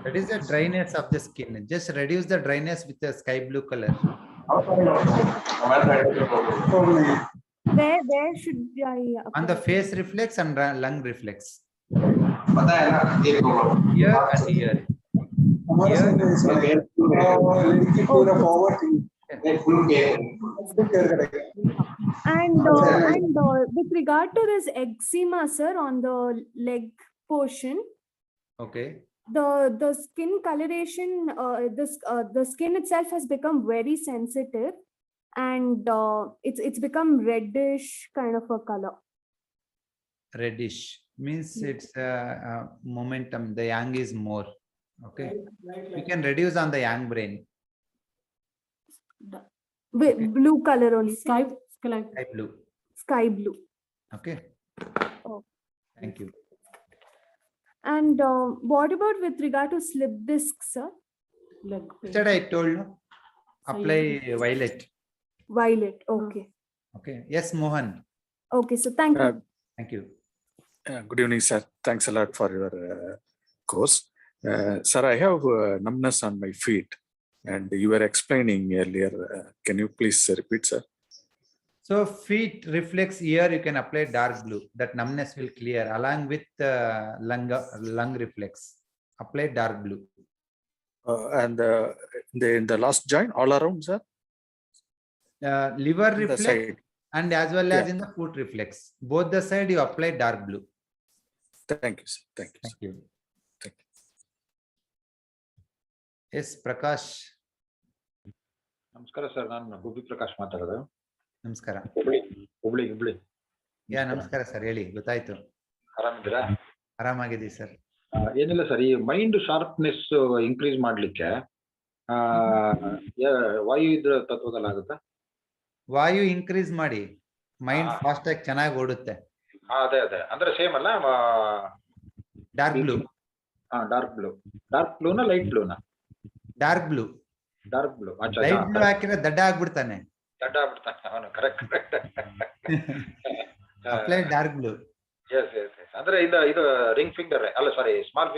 That is the dryness of the skin. Just reduce the dryness with the sky blue color.
Where should I apply?
On the face reflex and lung reflex. Here and here.
And with regard to this eczema, sir, on the leg portion,
Okay.
the skin coloration, the skin itself has become very sensitive, and it's become reddish kind of a color.
Reddish means it's momentum. The yang is more. Okay. We can reduce on the yang brain.
With blue color only. Sky
blue.
Sky blue.
Okay.
Oh.
Thank you.
And what about with regard to slip disc, sir?
Instead, I told you, apply violet.
Violet. Okay.
Okay. Yes, Mohan.
Okay. So thank you.
Thank you.
Good evening, sir. Thanks a lot for your course. Sir, I have numbness on my feet, and you were explaining earlier. Can you please repeat, sir?
So feet reflex here, you can apply dark blue. That numbness will clear along with lung reflex. Apply dark blue.
And in the last joint, all around, sir?
Liver reflex
side.
and as well as in the foot reflex. Both the side you apply dark blue.
Thank you, sir. Thank you.
Thank you.
Thank you.
Yes, Prakash.
ನಮಸ್ಕಾರ sir, ನಾನು ಗುಬ್ಬಿ ಪ್ರಕಾಶ್ ಮಾತಾಡೋದು.
ನಮಸ್ಕಾರ.
ಹುಬ್ಳಿ.
ಯಾ ನಮಸ್ಕಾರ sir, ಹೇಳಿ, ಗೊತ್ತಾಯ್ತು.
ಆರಾಮಿದ್ದೀರಾ?
ಆರಾಮಾಗಿದ್ದೀವಿ sir.
ಏನಿಲ್ಲ ಸರ್, ಈ ಮೈಂಡ್ ಶಾರ್ಪ್ನೆಸ್ ಇನ್ಕ್ರೀಸ್ ಮಾಡ್ಲಿಕ್ಕೆ ವಾಯು ಇದ್ರ ತತ್ವದಲ್ಲಿ ಆಗುತ್ತಾ?
ವಾಯು ಇನ್ಕ್ರೀಸ್ ಮಾಡಿ ಮೈಂಡ್ ಫಾಸ್ಟ್ ಆಗಿ ಚೆನ್ನಾಗಿ ಓಡುತ್ತೆ.
ಅದೇ ಅಂದ್ರೆ ಸೇಮ್ ಅಲ್ಲ?
Dark blue.
ಡಾರ್ಕ್ ಬ್ಲೂನಾ ಲೈಟ್ ಬ್ಲೂನಾ?
Dark blue. ಲೈಟ್ ಬ್ಲೂ ಹಾಕಿದ್ರೆ ದಡ್ಡ ಆಗ್ಬಿಡ್ತಾನೆ.
ಅವನು correct.
Apply dark blue.
Yes ಅಂದ್ರೆ ಇದು ರಿಂಗ್ ಫಿಂಗರ್ ಅಲ್ಲ, sorry, small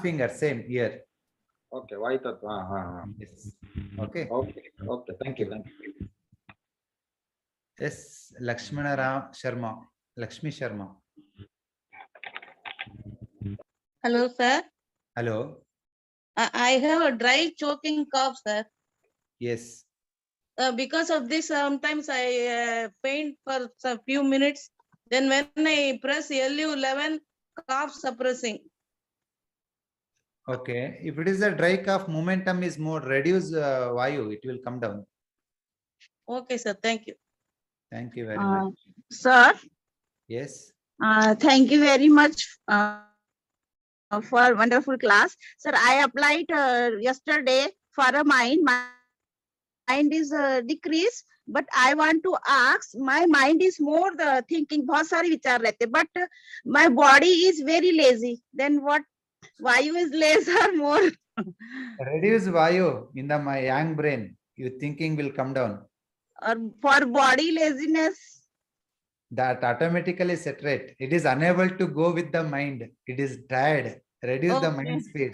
finger
same ear.
Okay, ವಾಯು ತತ್ವ.
Okay,
thank you.
Yes Lakshmi Sharma.
Hello, sir.
Hello.
I have a dry choking cough, sir.
Yes.
Because of this, sometimes I faint for a few minutes. Then when I press LU11, cough suppressing.
Okay. If it is a dry cough, momentum is more. Reduce Vayu, it will come down.
Okay, sir. Thank you.
Thank you very much.
Sir.
Yes.
Thank you very much for wonderful class. Sir, I applied yesterday for a mind. My mind is decreased, but I want to ask, my mind is more the thinking, बहुत सारे विचार रहते, but my body is very lazy. Then what? Vayu is lazy or more?
Reduce Vayu in the my yang brain. Your thinking will come down.
Or for body laziness?
That automatically saturate. It is unable to go with the mind. It is tired. Reduce the mind speed.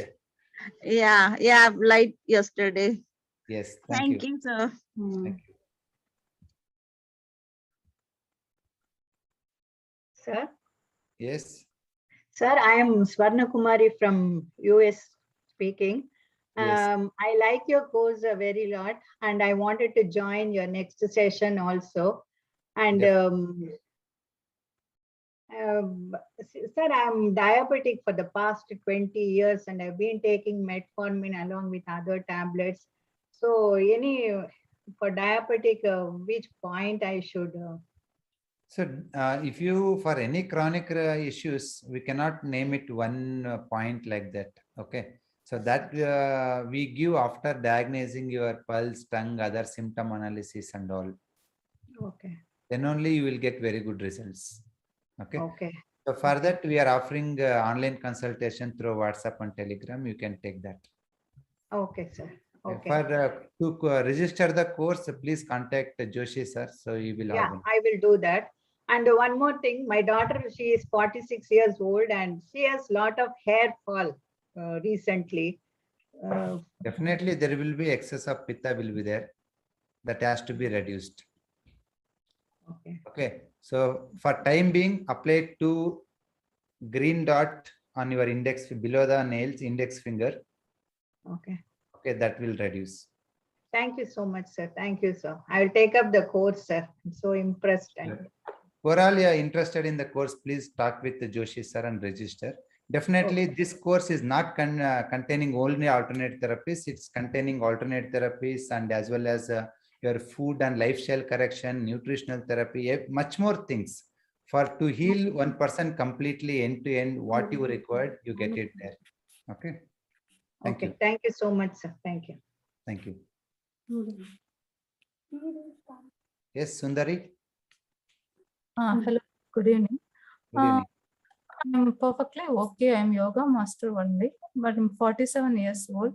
Yeah, like yesterday.
Yes.
Thank you, sir.
Thank you.
Sir.
Yes.
Sir, I am Swarna Kumari from US speaking.
Yes.
I like your course a very lot, and I wanted to join your next session also. And sir, I'm diabetic for the past 20 years, and I've been taking metformin along with other tablets. So, for diabetic, which point I should?
So if you, for any chronic issues, we cannot name it one point like that. Okay. So that we give after diagnosing your pulse, tongue, other symptom analysis and all.
Okay.
Then only you will get very good results. Okay.
Okay.
So for that, we are offering online consultation through WhatsApp and Telegram. You can take that.
Okay, sir. Okay.
For to register the course, please contact Joshi sir. So you will.
Yeah, I will do that. And one more thing, my daughter, she is 46 years old and she has a lot of hair fall recently.
Definitely, there will be excess of pitta will be there. That has to be reduced.
Okay.
Okay. So for time being, apply 2 green dot on your index below the nails, index finger.
Okay.
Okay, that will reduce.
Thank you so much, sir. Thank you, sir. I will take up the course, sir. I'm so impressed.
Overall, you are interested in the course, please talk with the Joshi sir and register. Definitely, this course is not containing only alternate therapies. It's containing alternate therapies and as well as your food and lifestyle correction, nutritional therapy, much more things. For to heal one person completely end to end, what you required, you get it there. Okay. Thank you.
Thank you so much, sir. Thank you.
Thank you. Yes, Sundari.
Hello, good evening.
Good evening.
I'm perfectly okay. I'm yoga master only, but I'm 47 years old.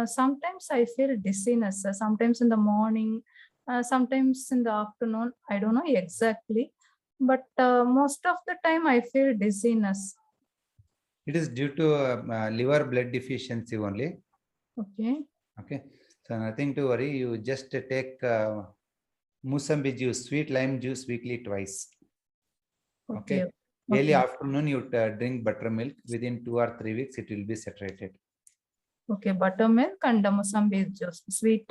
Sometimes I feel dizziness, sometimes in the morning, sometimes in the afternoon. I don't know exactly, but most of the time I feel dizziness.
It is due to liver blood deficiency only.
Okay.
Okay. So nothing to worry. You just take Musambi juice, sweet lime juice weekly twice. Okay. Daily afternoon you drink buttermilk. Within 2 or 3 weeks it will be saturated.
Okay, buttermilk and Musambi juice, sweet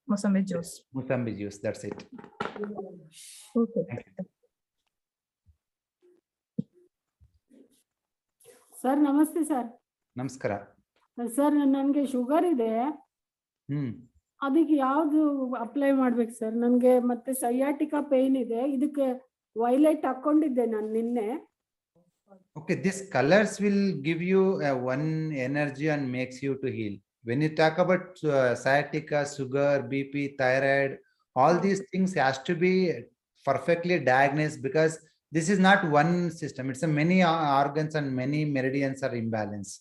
Musambi juice.
Musambi juice, that's it.
Okay.
Sir, namaste, sir.
Namaskara.
Sir, ನನಗೆ sugar ಇದೆ. ಅದಕ್ಕೆ ಯಾವುದು apply ಮಾಡ್ಬೇಕು sir? ನನಗೆ ಮತ್ತೆ sciatica pain ಇದೆ. ಇದಕ್ಕೆ violet ಹಾಕೊಂಡಿದ್ದೆ ನಾನು ನಿನ್ನೆ.
Okay, these colors will give you one energy and makes you to heal. When you talk about sciatica, sugar, BP, thyroid, all these things has to be perfectly diagnosed because this is not one system. It's a many organs and many meridians are imbalanced.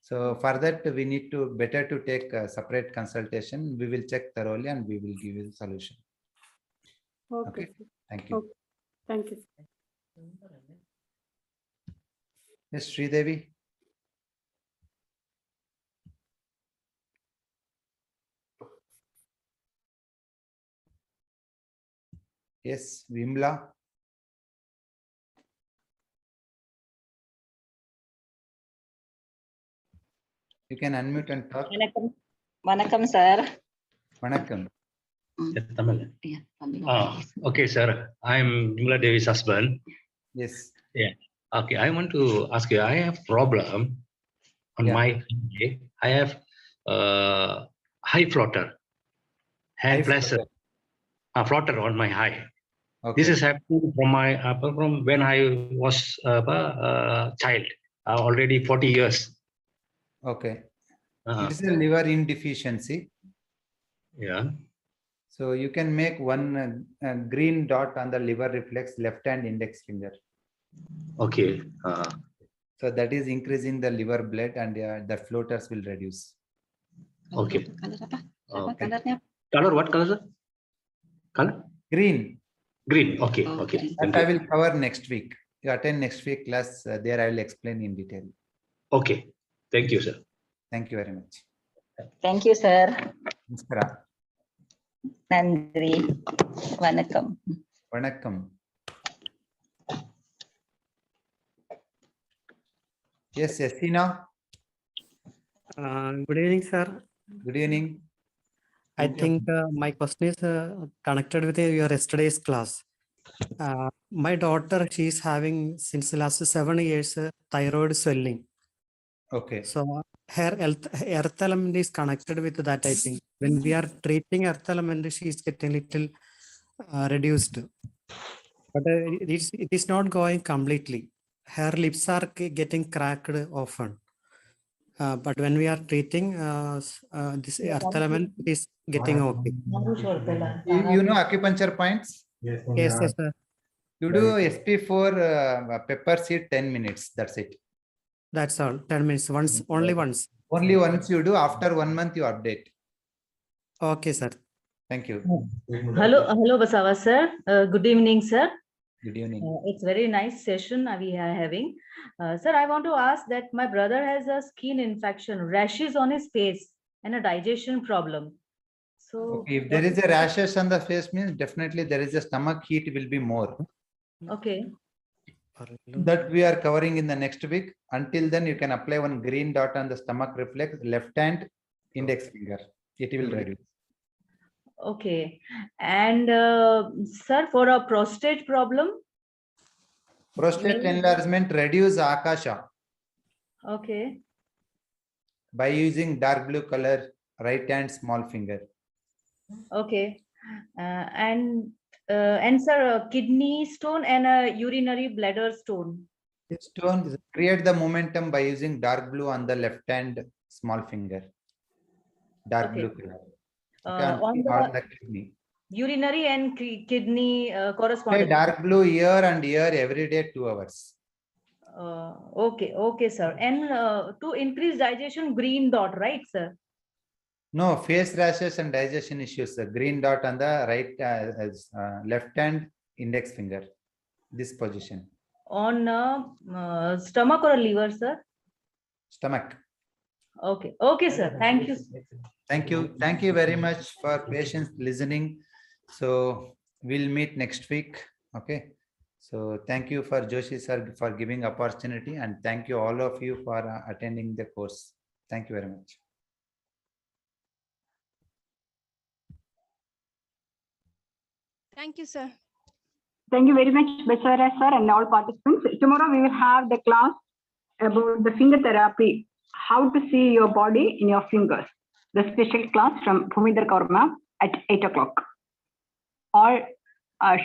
So for that, we need to better to take a separate consultation. We will check thoroughly and we will give you the solution.
Okay.
Thank you.
Okay. Thank you.
Yes, Sree Devi. Yes, Vimla. You can unmute and talk.
Vanakkam, sir.
Vanakkam.
Okay, sir. I'm Vimla Devi's husband.
Yes.
Yeah. Okay, I want to ask you. I have problem on my eye. I have high floater, hand pressure, floater on my eye.
Okay.
This is happening from when I was a child, already 40 years.
Okay. It is a liver insufficiency.
Yeah.
So you can make one green dot on the liver reflex left hand index finger.
Okay.
So that is increasing the liver blood and the floaters will reduce.
Okay.
Okay.
Color, what color, sir? Color?
Green.
Green. Okay. Okay.
That I will cover next week. You attend next week class. There I will explain in detail.
Okay. Thank you, sir.
Thank you very much.
Thank you, sir.
Namaskara.
Nandri. Vanakkam.
Vanakkam. Yes, Sina.
Good evening, sir.
Good evening.
I think my question is connected with your yesterday's class. My daughter, she is having since the last 7 years thyroid swelling.
Okay.
So her earth element is connected with that, I think. When we are treating earth element, she is getting little reduced. But it is not going completely. Her lips are getting cracked often. But when we are treating this earth element, it is getting okay.
You know acupuncture points?
Yes, yes, sir.
You do SP4 pepper seed 10 minutes. That's it.
That's all. 10 minutes. Once, only once.
Only once you do. After 1 month, you update.
Okay, sir.
Thank you.
Hello, Basava sir. Good evening, sir.
Good evening.
It's very nice session we are having. Sir, I want to ask that my brother has a skin infection, rashes on his face, and a digestion problem. So,
okay, if there is a rashes on the face, means definitely there is a stomach heat will be more.
Okay.
That we are covering in the next week. Until then, you can apply one green dot on the stomach reflex, left hand, index finger. It will reduce.
Okay. And sir, for a prostate problem?
Prostate enlargement, reduce akasha
Okay.
by using dark blue color, right hand small finger.
Okay. And sir, kidney stone and a urinary bladder stone.
Stone, create the momentum by using dark blue on the left hand small finger. Dark blue color. Okay,
On
the kidney.
Urinary and kidney corresponding.
Dark blue here and here every day 2 hours.
Okay, sir. And to increase digestion, green dot, right, sir?
No, face rashes and digestion issues. The green dot on the right, left hand index finger. This position.
On stomach or liver, sir?
Stomach.
Okay, sir. Thank you.
Thank you very much for patience listening. So we'll meet next week. Okay. So thank you for Joshi sir for giving opportunity, and thank you all of you for attending the course. Thank you very much.
Thank you, sir.
Thank you very much, Basavaraj sir, and all participants. Tomorrow we will have the class about the finger therapy, how to see your body in your fingers. The special class from Bhumindra Kaurma at 8 o'clock. All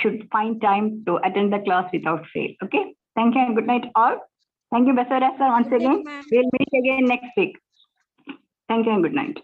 should find time to attend the class without fail. Okay. Thank you and good night all. Thank you, Basavaraj sir. Once again, we'll meet again next week. Thank you and good night.